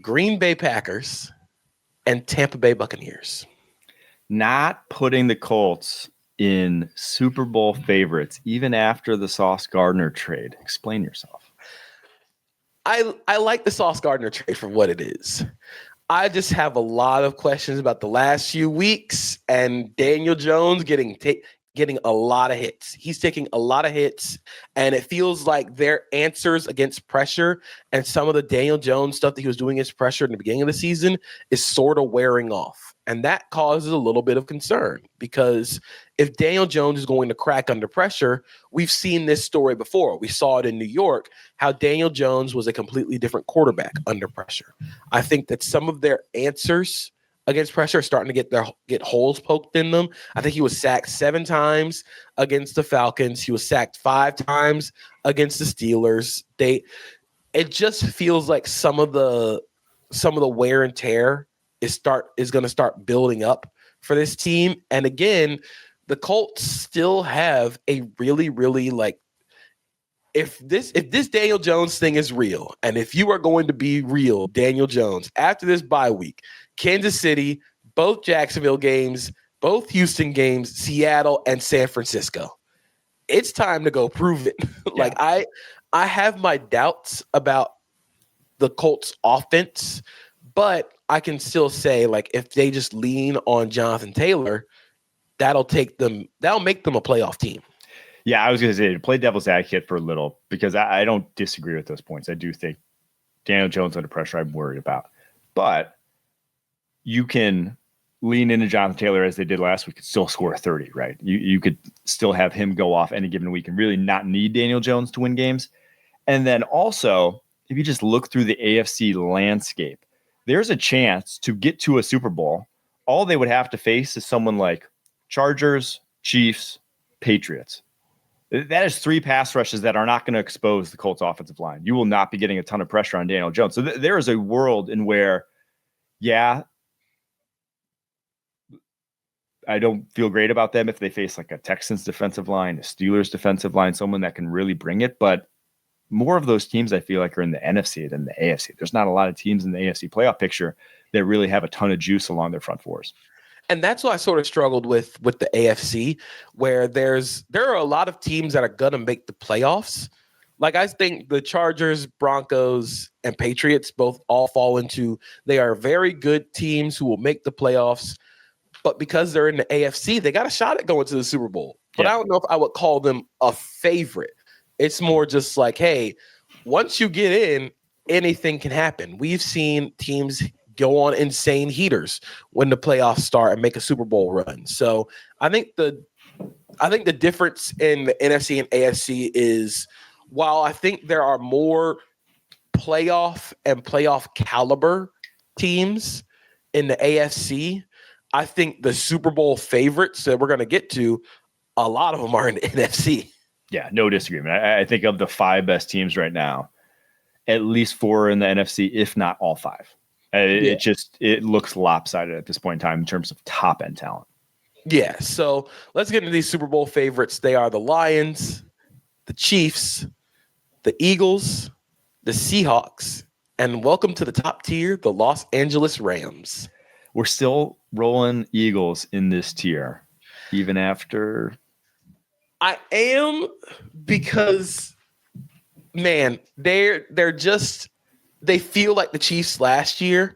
Speaker 2: Green Bay Packers, and Tampa Bay Buccaneers.
Speaker 1: Not putting the Colts in Super Bowl favorites, even after the Sauce Gardner trade. Explain yourself.
Speaker 2: I like the Sauce Gardner trade for what it is. I just have a lot of questions about the last few weeks and Daniel Jones getting a lot of hits. He's taking a lot of hits, and it feels like their answers against pressure and some of the Daniel Jones stuff that he was doing against pressure in the beginning of the season is sort of wearing off. And that causes a little bit of concern because if Daniel Jones is going to crack under pressure, we've seen this story before. We saw it in New York, how Daniel Jones was a completely different quarterback under pressure. I think that some of their answers against pressure are starting to get holes poked in them. I think he was sacked 7 times against the Falcons. He was sacked 5 times against the Steelers. It just feels like some of the wear and tear is going to start building up for this team. And again, the Colts still have a really, really if this Daniel Jones thing is real, and if you are going to be real, Daniel Jones, after this bye week, Kansas City, both Jacksonville games, both Houston games, Seattle, and San Francisco, it's time to go prove it. Yeah. I have my doubts about the Colts offense, but I can still say, if they just lean on Jonathan Taylor, that'll make them a playoff team.
Speaker 1: Yeah, I was going to say, to play devil's advocate for a little, because I don't disagree with those points. I do think Daniel Jones under pressure, I'm worried about. But you can lean into Jonathan Taylor as they did last week, could still score 30, right? You could still have him go off any given week and really not need Daniel Jones to win games. And then also, if you just look through the AFC landscape, there's a chance to get to a Super Bowl. All they would have to face is someone like Chargers, Chiefs, Patriots. That is 3 pass rushes that are not going to expose the Colts offensive line. You will not be getting a ton of pressure on Daniel Jones. So there is a world in where, yeah, I don't feel great about them if they face a Texans defensive line, a Steelers defensive line, someone that can really bring it. But more of those teams I feel like are in the NFC than the AFC. There's not a lot of teams in the AFC playoff picture that really have a ton of juice along their front fours.
Speaker 2: And that's what I sort of struggled with the AFC, where there are a lot of teams that are going to make the playoffs. I think the Chargers, Broncos, and Patriots both all fall into, they are very good teams who will make the playoffs. But because they're in the AFC, they got a shot at going to the Super Bowl. But yeah. I don't know if I would call them a favorite. It's more just hey, once you get in, anything can happen. We've seen teams go on insane heaters when the playoffs start and make a Super Bowl run. So I think the difference in the NFC and AFC is, while I think there are more playoff and playoff caliber teams in the AFC, I think the Super Bowl favorites that we're going to get to, a lot of them are in the NFC.
Speaker 1: Yeah, no disagreement. I think of the 5 best teams right now, at least 4 in the NFC, if not all 5. It looks lopsided at this point in time in terms of top end talent.
Speaker 2: Yeah. So let's get into these Super Bowl favorites. They are the Lions, the Chiefs, the Eagles, the Seahawks, and welcome to the top tier, the Los Angeles Rams.
Speaker 1: We're still rolling Eagles in this tier, even after.
Speaker 2: I am, because, man, they feel like the Chiefs last year,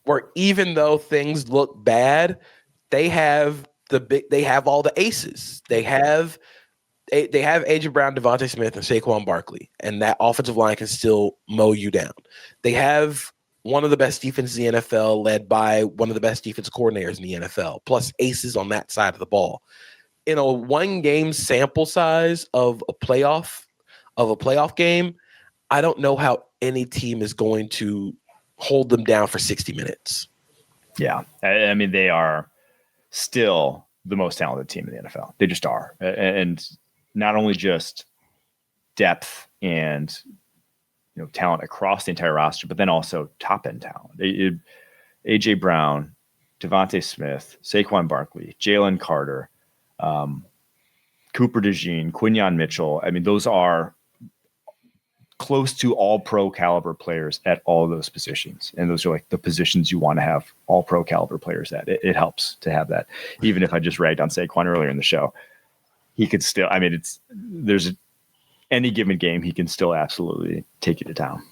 Speaker 2: where even though things look bad, they have all the aces. They have AJ Brown, Devontae Smith, and Saquon Barkley, and that offensive line can still mow you down. They have one of the best defenses in the NFL, led by one of the best defense coordinators in the NFL, plus aces on that side of the ball. In a 1-game sample size of a playoff game, I don't know how any team is going to hold them down for 60 minutes.
Speaker 1: Yeah. I mean, they are still the most talented team in the NFL. They just are. And not only just depth and talent across the entire roster, but then also top end talent. AJ Brown, Devontae Smith, Saquon Barkley, Jalen Carter, Cooper DeJean, Quinyon Mitchell. I mean, those are close to all pro caliber players at all of those positions. And those are like the positions you want to have all pro caliber players at. It helps to have that. Even if I just ragged on Saquon earlier in the show, he could still, I mean, there's any given game, he can still absolutely take you to town.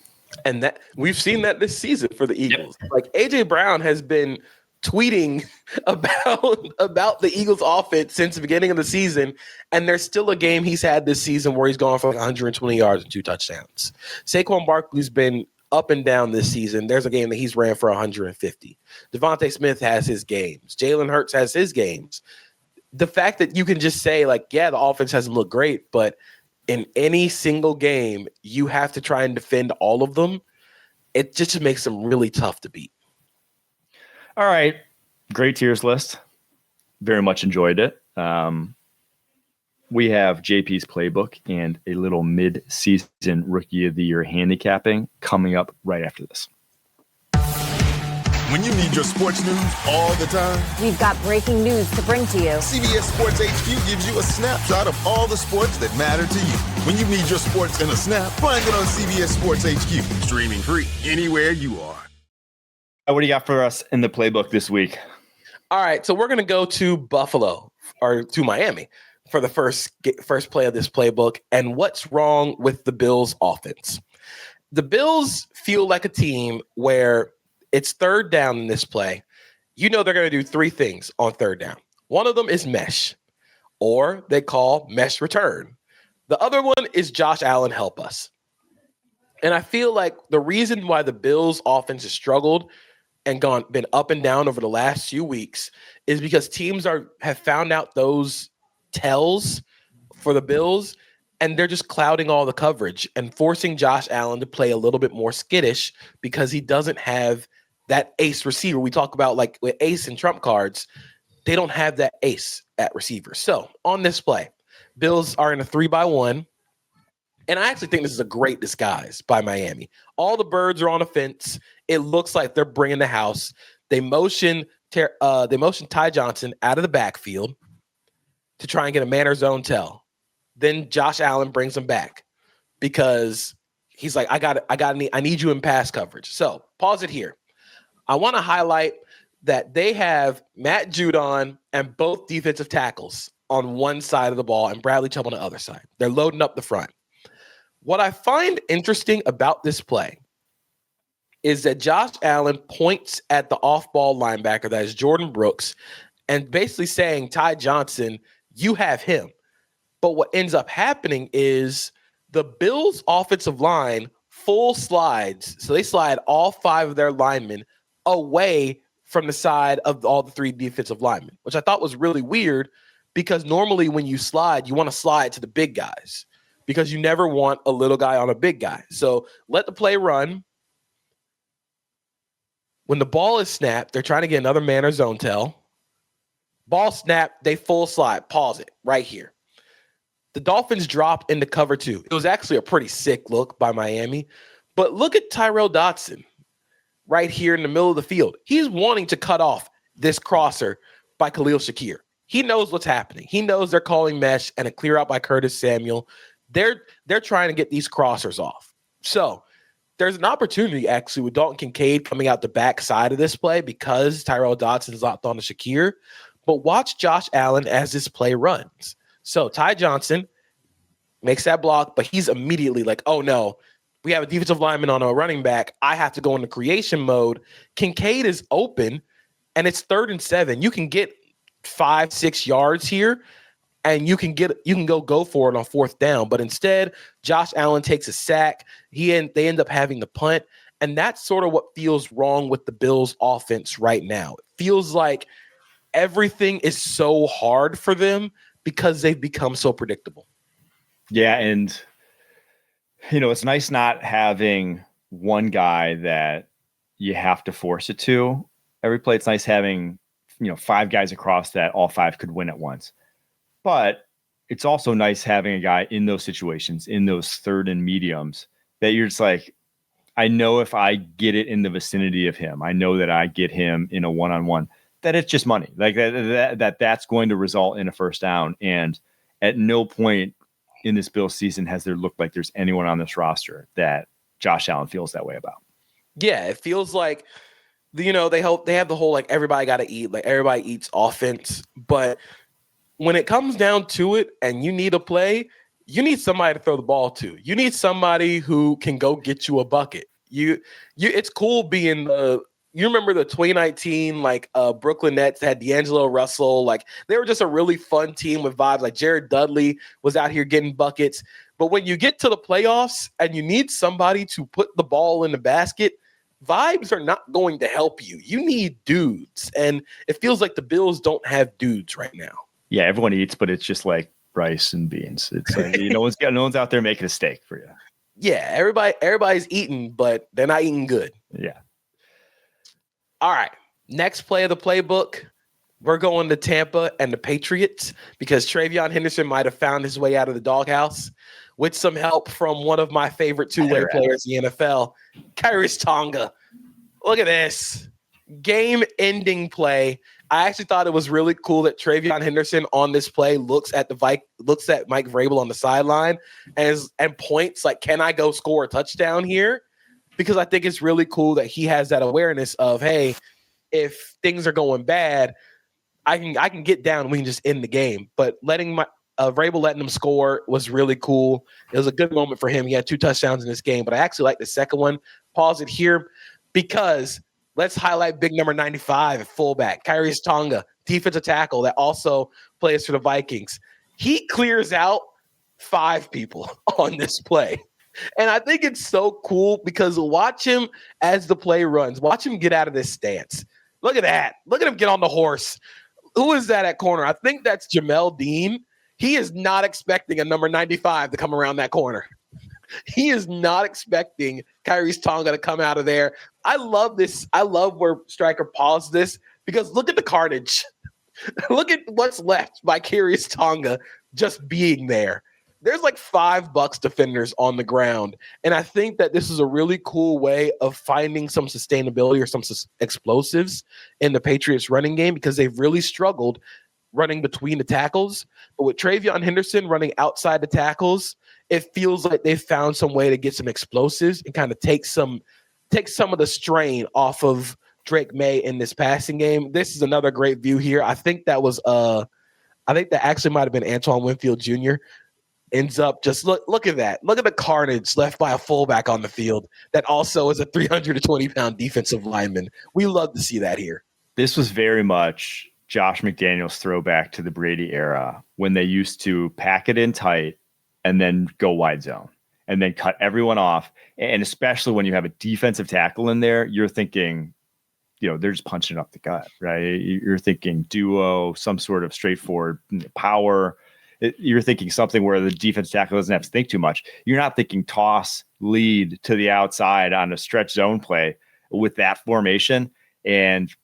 Speaker 2: And that we've seen that this season for the Eagles. Yep. Like AJ Brown has been tweeting about the Eagles offense since the beginning of the season, and there's still a game he's had this season where he's gone for like 120 yards and 2 touchdowns. Saquon Barkley's been up and down this season. There's a game that he's ran for 150. Devontae Smith has his games. Jalen Hurts has his games. The fact that you can just say, like, yeah, the offense hasn't looked great, but in any single game, you have to try and defend all of them. It just makes them really tough to beat.
Speaker 1: All right. Great tiers list. Very much enjoyed it. We have JP's Playbook and a little mid-season Rookie of the Year handicapping coming up right after this.
Speaker 5: When you need your sports news all the time,
Speaker 6: we've got breaking news to bring to you.
Speaker 5: CBS Sports HQ gives you a snapshot of all the sports that matter to you. When you need your sports in a snap, find it on CBS Sports HQ. Streaming free anywhere you are.
Speaker 1: What do you got for us in the Playbook this week?
Speaker 2: All right, so we're going to go to Buffalo, or to Miami, for the first play of this Playbook, and what's wrong with the Bills' offense. The Bills feel like a team where it's third down in this play. You know they're going to do 3 things on third down. One of them is mesh, or they call mesh return. The other one is Josh Allen help us. And I feel like the reason why the Bills' offense has struggled and been up and down over the last few weeks is because teams have found out those tells for the Bills, and they're just clouding all the coverage and forcing Josh Allen to play a little bit more skittish because he doesn't have that ace receiver. We talk about, like, with ace and trump cards, they don't have that ace at receiver. So on this play, Bills are in a 3-by-1. And I actually think this is a great disguise by Miami. All the birds are on a fence. It looks like they're bringing the house. They motion Ty Johnson out of the backfield to try and get a man or zone tell. Then Josh Allen brings him back because he's like, I need you in pass coverage. So pause it here. I want to highlight that they have Matt Judon and both defensive tackles on one side of the ball and Bradley Chubb on the other side. They're loading up the front. What I find interesting about this play is that Josh Allen points at the off-ball linebacker, that is Jordan Brooks, and basically saying, Ty Johnson, you have him. But what ends up happening is the Bills' offensive line full slides. So they slide all 5 of their linemen away from the side of all the 3 defensive linemen, which I thought was really weird because normally when you slide, you want to slide to the big guys because you never want a little guy on a big guy. So let the play run. When the ball is snapped, they're trying to get another man or zone tell. Ball snap, they full slide. Pause it right here. The Dolphins dropped into cover 2. It was actually a pretty sick look by Miami. But look at Tyrell Dodson right here in the middle of the field. He's wanting to cut off this crosser by Khalil Shakir. He knows what's happening. He knows they're calling mesh and a clear out by Curtis Samuel. They're trying to get these crossers off. So there's an opportunity actually with Dalton Kincaid coming out the back side of this play because Tyrell Dodson is locked on to Shakir. But watch Josh Allen as this play runs. So Ty Johnson makes that block, but he's immediately like, oh no, we have a defensive lineman on a running back. I have to go into creation mode. Kincaid is open, and it's 3rd and 7. You can get 5-6 yards here, and you can go for it on 4th down. But instead, Josh Allen takes a sack. They end up having the punt, and that's sort of what feels wrong with the Bills' offense right now. It feels like everything is so hard for them because they've become so predictable.
Speaker 1: Yeah, and it's nice not having one guy that you have to force it to every play. It's nice having 5 guys across that all 5 could win at once. But it's also nice having a guy in those situations, in those 3rd and mediums, that you're just like, I know if I get it in the vicinity of him, I know that I get him in a one-on-one, that it's just money. Like that's going to result in a first down. And at no point in this Bills season has there looked like there's anyone on this roster that Josh Allen feels that way about.
Speaker 2: Yeah, it feels like they have the whole like everybody got to eat, like everybody eats offense. But when it comes down to it, and you need a play, you need somebody to throw the ball to. You need somebody who can go get you a bucket. It's cool being the. You remember the 2019 Brooklyn Nets had D'Angelo Russell. Like they were just a really fun team with vibes. Like Jared Dudley was out here getting buckets. But when you get to the playoffs and you need somebody to put the ball in the basket, vibes are not going to help you. You need dudes. And it feels like the Bills don't have dudes right now.
Speaker 1: Yeah, everyone eats, but it's just like rice and beans. It's like no one's out there making a steak for you.
Speaker 2: Yeah, everybody's eating, but they're not eating good.
Speaker 1: Yeah.
Speaker 2: All right, next play of the playbook, we're going to Tampa and the Patriots because Travion Henderson might have found his way out of the doghouse with some help from one of my favorite two-way players in the NFL, Khyiris Tonga. Look at this. Game-ending play. I actually thought it was really cool that Travion Henderson on this play looks at Mike Vrabel on the sideline and points like, can I go score a touchdown here? Because I think it's really cool that he has that awareness of, hey, if things are going bad, I can get down and we can just end the game. But Vrabel letting him score was really cool. It was a good moment for him. He had 2 touchdowns in this game, but I actually like the second one. Pause it here because let's highlight big number 95 at fullback, Khyiris Tonga, defensive tackle that also plays for the Vikings. He clears out 5 people on this play. And I think it's so cool because watch him as the play runs. Watch him get out of this stance. Look at that. Look at him get on the horse. Who is that at corner? I think that's Jamel Dean. He is not expecting a number 95 to come around that corner. He is not expecting Khyiris Tonga to come out of there. I love this. I love where Stryker paused this because look at the carnage. Look at what's left by Khyiris Tonga just being there. There's like 5 Bucks defenders on the ground. And I think that this is a really cool way of finding some sustainability or some explosives in the Patriots running game because they've really struggled running between the tackles. But with Travion Henderson running outside the tackles, it feels like they've found some way to get some explosives and kind of take some of the strain off of Drake May in this passing game. This is another great view here. I think that actually might have been Antoine Winfield Jr. Ends up just look at that. Look at the carnage left by a fullback on the field that also is a 320-pound defensive lineman. We love to see that here.
Speaker 1: This was very much Josh McDaniels' throwback to the Brady era when they used to pack it in tight and then go wide zone and then cut everyone off. And especially when you have a defensive tackle in there, you're thinking they're just punching up the gut, right? You're thinking duo, some sort of straightforward power. You're thinking something where the defense tackle doesn't have to think too much. You're not thinking toss, lead to the outside on a stretch zone play with that formation. And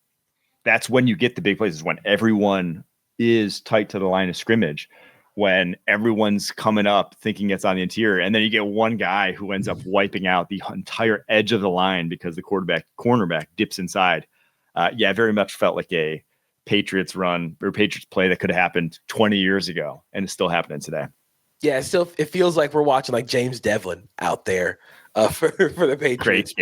Speaker 1: that's when you get the big plays, is when everyone is tight to the line of scrimmage, when everyone's coming up thinking it's on the interior. And then you get one guy who ends up wiping out the entire edge of the line because the cornerback dips inside. Very much felt like a Patriots run or Patriots play that could have happened 20 years ago, and it's still happening today.
Speaker 2: Yeah, it feels like we're watching like James Devlin out there for the Patriots.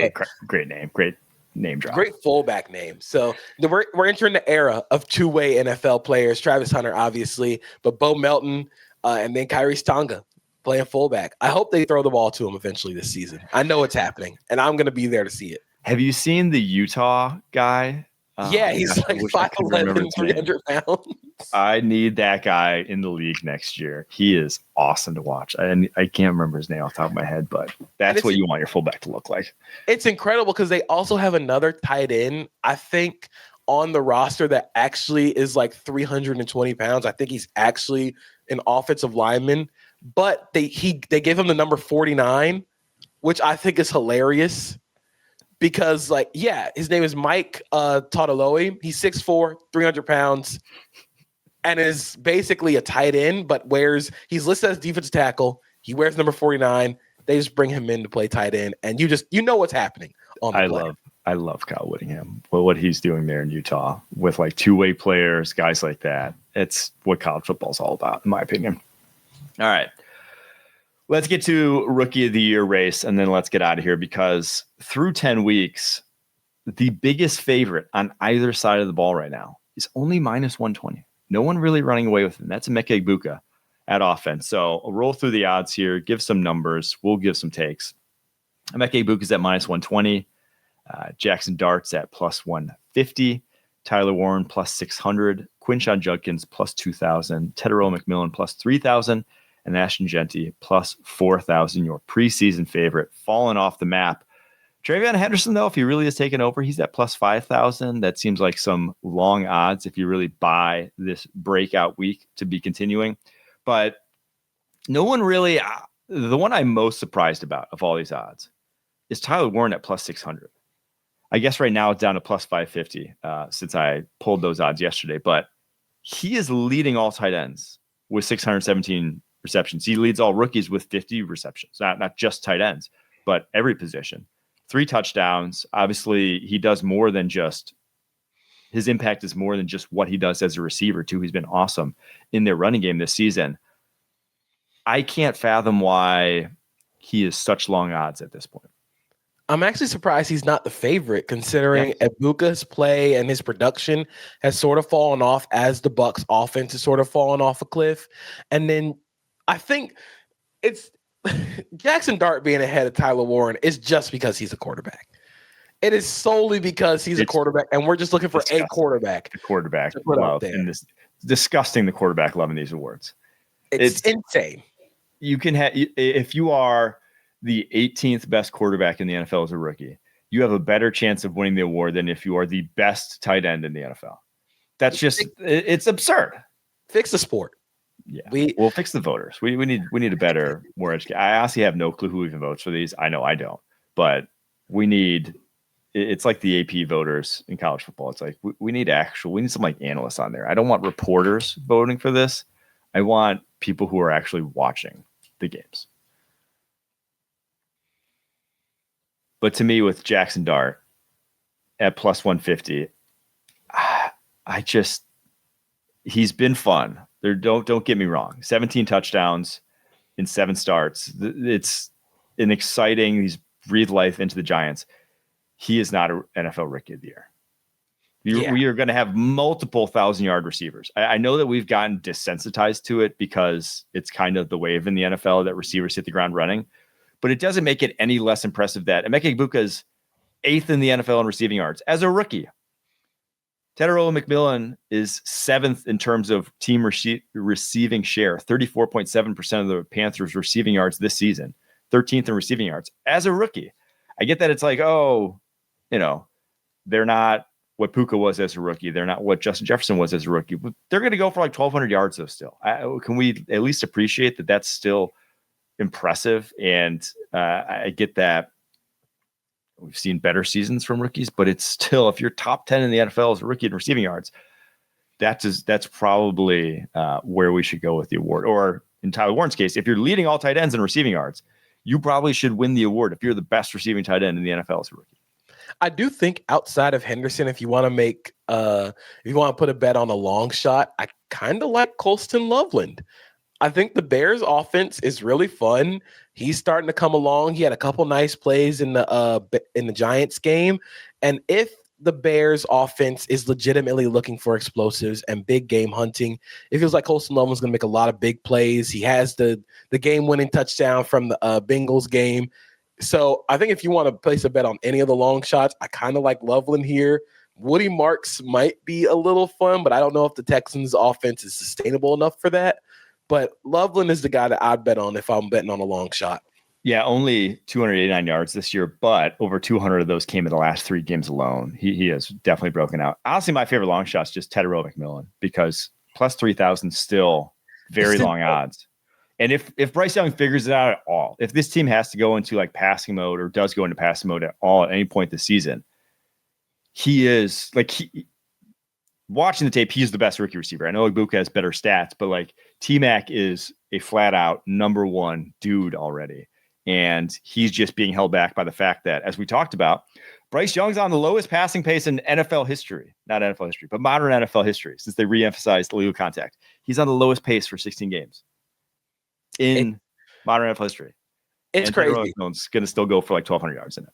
Speaker 1: Great name. Great name drop.
Speaker 2: Great fullback name. So we're entering the era of two-way NFL players. Travis Hunter, obviously, but Bo Melton and then Kyrie Stonga playing fullback. I hope they throw the ball to him eventually this season. I know it's happening, and I'm going to be there to see it.
Speaker 1: Have you seen the Utah guy?
Speaker 2: He's like 5'11", 300 pounds.
Speaker 1: I need that guy in the league next year. He is awesome to watch. And I can't remember his name off the top of my head, but that's what you want your fullback to look like. It's
Speaker 2: incredible because they also have another tight end, I think, on the roster that actually is like 320 pounds. I think he's actually an offensive lineman, but they gave him the number 49, which I think is hilarious. Because, his name is Mike Todoloe. He's 6'4", 300 pounds, and is basically a tight end, but he's listed as defensive tackle. He wears number 49. They just bring him in to play tight end, and you know what's happening on the play.
Speaker 1: I love Kyle Whittingham. Well, what he's doing there in Utah with like two-way players, guys like that. It's what college football is all about, in my opinion. All right. Let's get to Rookie of the Year race, and then let's get out of here, because through 10 weeks, the biggest favorite on either side of the ball right now is only minus 120. No one really running away with him. That's Emeka Egbuka at offense. So I'll roll through the odds here, give some numbers. We'll give some takes. Emeka Egbuka is at minus 120. Jackson Dart's at plus 150. Tyler Warren plus 600. Quinshon Judkins plus 2,000. Tedero McMillan plus 3,000. And Ashton Genty plus 4,000, your preseason favorite, falling off the map. Travion Henderson, though, if he really is taking over, he's at plus 5,000. That seems like some long odds if you really buy this breakout week to be continuing. But no one really, the one I'm most surprised about of all these odds is Tyler Warren at plus 600. I guess right now it's down to plus 550 since I pulled those odds yesterday. But he is leading all tight ends with 617 receptions. He leads all rookies with 50 receptions, not just tight ends, but every position. 3 touchdowns. Obviously, he does more than just his impact is more than just what he does as a receiver, too. He's been awesome in their running game this season. I can't fathom why he is such long odds at this point.
Speaker 2: I'm actually surprised he's not the favorite, considering Egbuka's play and his production has sort of fallen off as the Bucs offense has sort of fallen off a cliff. And then I think it's Jackson Dart being ahead of Tyler Warren is just because he's a quarterback. It is solely because he's a quarterback, and we're just looking for a quarterback.
Speaker 1: The quarterback love, and this disgusting the quarterback love in these awards.
Speaker 2: It's insane.
Speaker 1: You can have, if you are the 18th best quarterback in the NFL as a rookie, you have a better chance of winning the award than if you are the best tight end in the NFL. That's just, it's absurd.
Speaker 2: Fix the sport.
Speaker 1: Yeah, we'll fix the voters. We need a better, more educated. I honestly have no clue who even votes for these. I know I don't, but we need. It's like the AP voters in college football. It's like we need some like analysts on there. I don't want reporters voting for this. I want people who are actually watching the games. But to me, with Jackson Dart at plus 150, he's been fun. Don't get me wrong. 17 touchdowns in 7 starts. It's an exciting. He's breathed life into the Giants. He is not an NFL Rookie of the Year. We are going to have multiple 1,000-yard receivers. I know that we've gotten desensitized to it because it's kind of the wave in the NFL that receivers hit the ground running, but it doesn't make it any less impressive that Emeka Egbuka is 8th in the NFL in receiving yards as a rookie. Tedero McMillan is 7th in terms of team receiving share, 34.7% of the Panthers' receiving yards this season, 13th in receiving yards as a rookie. I get that it's like, they're not what Puka was as a rookie. They're not what Justin Jefferson was as a rookie. But they're going to go for like 1,200 yards though still. Can we at least appreciate that that's still impressive? And I get that we've seen better seasons from rookies, but it's still, if you're top 10 in the NFL as a rookie in receiving yards, that's probably where we should go with the award. Or in Tyler Warren's case, if you're leading all tight ends in receiving yards, you probably should win the award if you're the best receiving tight end in the NFL as a rookie.
Speaker 2: I do think outside of Henderson, if you want to put a bet on a long shot, I kind of like Colston Loveland. I think the Bears offense is really fun. He's starting to come along. He had a couple nice plays in the Giants game. And if the Bears offense is legitimately looking for explosives and big game hunting, it feels like Colston Loveland's going to make a lot of big plays. He has the game-winning touchdown from the Bengals game. So I think if you want to place a bet on any of the long shots, I kind of like Loveland here. Woody Marks might be a little fun, but I don't know if the Texans' offense is sustainable enough for that. But Loveland is the guy that I'd bet on if I'm betting on a long shot.
Speaker 1: Yeah, only 289 yards this year, but over 200 of those came in the last 3 games alone. He has definitely broken out. Honestly, my favorite long shot is just Tedero McMillan because plus 3,000 still very long odds. And if Bryce Young figures it out at all, if this team has to go into like passing mode or does go into passing mode at all at any point this season, watching the tape, he's the best rookie receiver. I know Ibuka has better stats, but like T-Mac is a flat out number 1 dude already. And he's just being held back by the fact that, as we talked about, Bryce Young's on the lowest passing pace in NFL history, not NFL history, but modern NFL history, since they re-emphasized legal contact. He's on the lowest pace for 16 games in modern NFL history.
Speaker 2: It's crazy.
Speaker 1: It's going to still go for like 1,200 yards in it.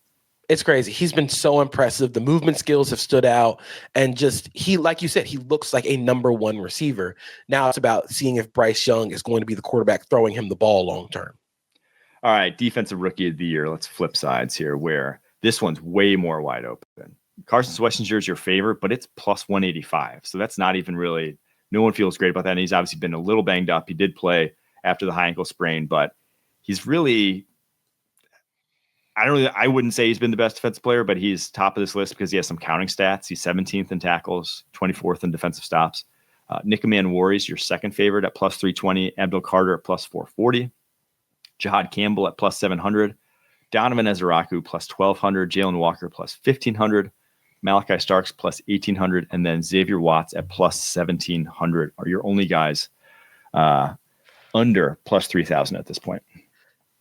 Speaker 2: It's crazy. He's been so impressive. The movement skills have stood out. And just, like you said, he looks like a number 1 receiver. Now it's about seeing if Bryce Young is going to be the quarterback throwing him the ball long term.
Speaker 1: All right, defensive rookie of the year. Let's flip sides here, where this one's way more wide open. Carson Schwarzenegger is your favorite, but it's plus 185. So that's not even really, no one feels great about that. And he's obviously been a little banged up. He did play after the high ankle sprain, but he's really, I wouldn't say he's been the best defensive player, but he's top of this list because he has some counting stats. He's 17th in tackles, 24th in defensive stops. Nick Manwari is your second favorite at plus 320. Abdul Carter at plus 440. Jahad Campbell at plus 700. Donovan Ezeraku plus 1,200. Jalen Walker plus 1,500. Malachi Starks plus 1,800. And then Xavier Watts at plus 1,700 are your only guys under plus 3,000 at this point.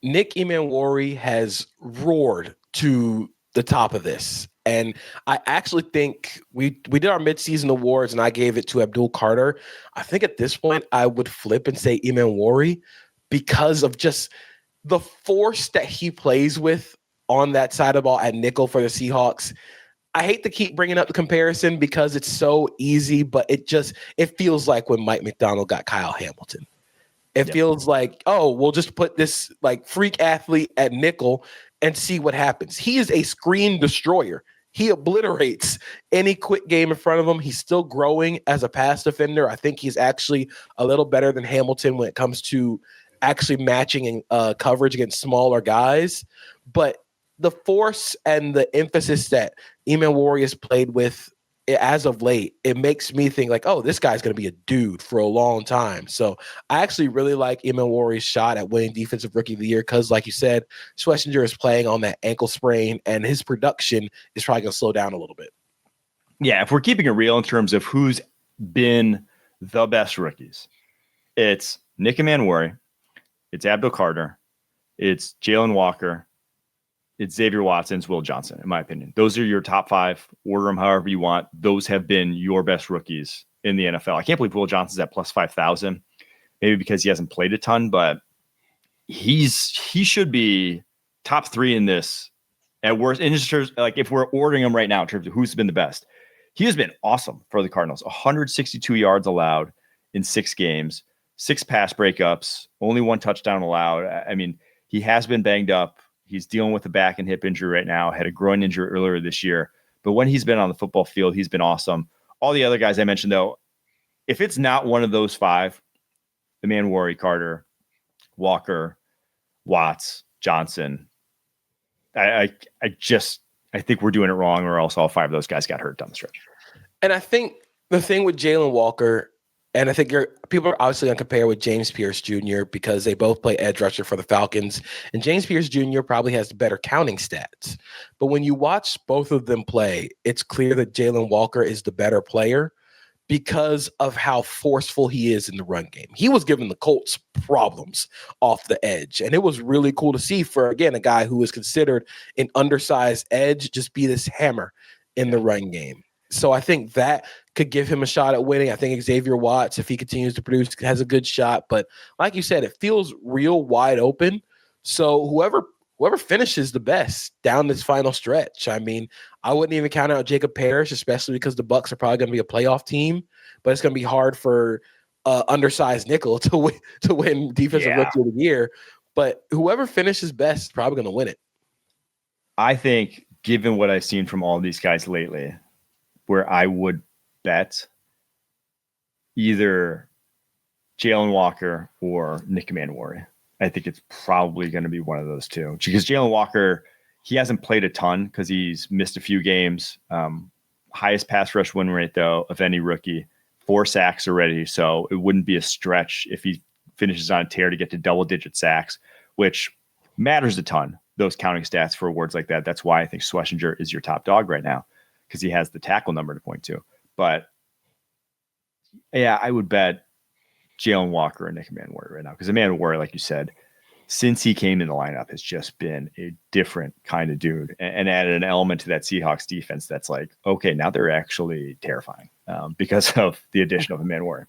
Speaker 2: Nick Manwari has roared to the top of this. And I actually think we did our midseason awards and I gave it to Abdul Carter. I think at this point I would flip and say Manwari because of just the force that he plays with on that side of the ball at nickel for the Seahawks. I hate to keep bringing up the comparison because it's so easy, but it feels like when Mike McDonald got Kyle Hamilton. It feels like, oh, we'll just put this like freak athlete at nickel and see what happens. He is a screen destroyer. He obliterates any quick game in front of him. He's still growing as a pass defender. I think he's actually a little better than Hamilton when it comes to actually matching in coverage against smaller guys. But the force and the emphasis that Manwari has played with as of late, it makes me think like, oh, this guy's going to be a dude for a long time. So I actually really like Manwari's shot at winning Defensive Rookie of the Year because, like you said, Schwarzenegger is playing on that ankle sprain, and his production is probably going to slow down a little bit.
Speaker 1: Yeah, if we're keeping it real in terms of who's been the best rookies, it's Nick Manwari, it's Abdul Carter, it's Jalen Walker, it's Xavier Watson, Will Johnson, in my opinion. Those are your top 5. Order them however you want. Those have been your best rookies in the NFL. I can't believe Will Johnson's at plus 5,000, maybe because he hasn't played a ton, but he should be top 3 in this at worst. In terms, like if we're ordering him right now in terms of who's been the best, he has been awesome for the Cardinals. 162 yards allowed in 6 games, 6 pass breakups, only 1 touchdown allowed. I mean, he has been banged up. He's dealing with a back and hip injury right now, had a groin injury earlier this year. But when he's been on the football field, he's been awesome. All the other guys I mentioned, though, if it's not one of those 5, the Manwari, Carter, Walker, Watts, Johnson, I just I think we're doing it wrong, or else all 5 of those guys got hurt down the stretch.
Speaker 2: And I think the thing with Jalen Walker, and I think people are obviously going to compare with James Pierce Jr. because they both play edge rusher for the Falcons. And James Pierce Jr. probably has the better counting stats. But when you watch both of them play, it's clear that Jalen Walker is the better player because of how forceful he is in the run game. He was giving the Colts problems off the edge. And it was really cool to see for, again, a guy who is considered an undersized edge, just be this hammer in the run game. So I think that could give him a shot at winning. I think Xavier Watts, if he continues to produce, has a good shot. But like you said, it feels real wide open. So whoever finishes the best down this final stretch. I mean, I wouldn't even count out Jacob Parrish, especially because the Bucs are probably going to be a playoff team. But it's going to be hard for undersized nickel to win Defensive Rookie of the Year. But whoever finishes best is probably going to win it.
Speaker 1: I think, given what I've seen from all these guys lately, where I would bet either Jalen Walker or Nick Manwari. I think it's probably going to be one of those two. Because Jalen Walker, he hasn't played a ton because he's missed a few games. Highest pass rush win rate, though, of any rookie. 4 sacks already, so it wouldn't be a stretch if he finishes on a tear to get to double-digit sacks, which matters a ton, those counting stats for awards like that. That's why I think Schlesinger is your top dog right now, because he has the tackle number to point to. But yeah, I would bet Jalen Walker and Nick Manwari right now, because Manwari, like you said, since he came in the lineup, has just been a different kind of dude, and added an element to that Seahawks defense that's like, okay, now they're actually terrifying because of the addition of Manwari.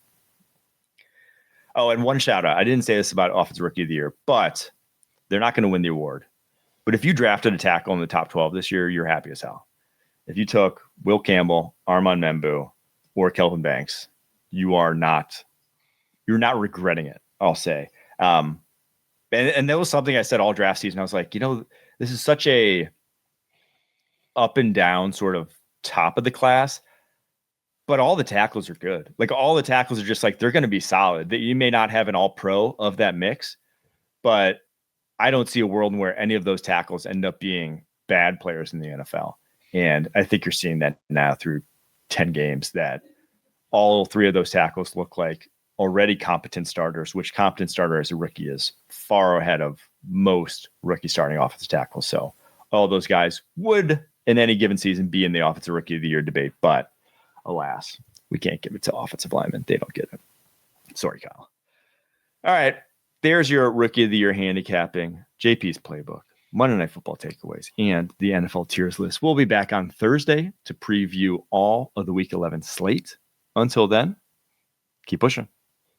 Speaker 1: Oh, and one shout out. I didn't say this about Offensive Rookie of the Year, but they're not going to win the award. But if you drafted a tackle in the top 12 this year, you're happy as hell. If you took Will Campbell, Armand Membu, or Kelvin Banks, you're not regretting it, I'll say. And that was something I said all draft season. I was like, this is such a up and down sort of top of the class, but all the tackles are good. Like, all the tackles are just like, they're going to be solid. That you may not have an all pro of that mix, but I don't see a world where any of those tackles end up being bad players in the NFL. And I think you're seeing that now through 10 games, that all 3 of those tackles look like already competent starters, which competent starter as a rookie is far ahead of most rookie starting offensive tackles. So all those guys would, in any given season, be in the Offensive Rookie of the Year debate. But alas, we can't give it to offensive linemen. They don't get it. Sorry, Kyle. All right. There's your Rookie of the Year handicapping, JP's playbook, Monday Night Football takeaways, and the NFL tiers list. We'll be back on Thursday to preview all of the Week 11 slate. Until then, keep pushing.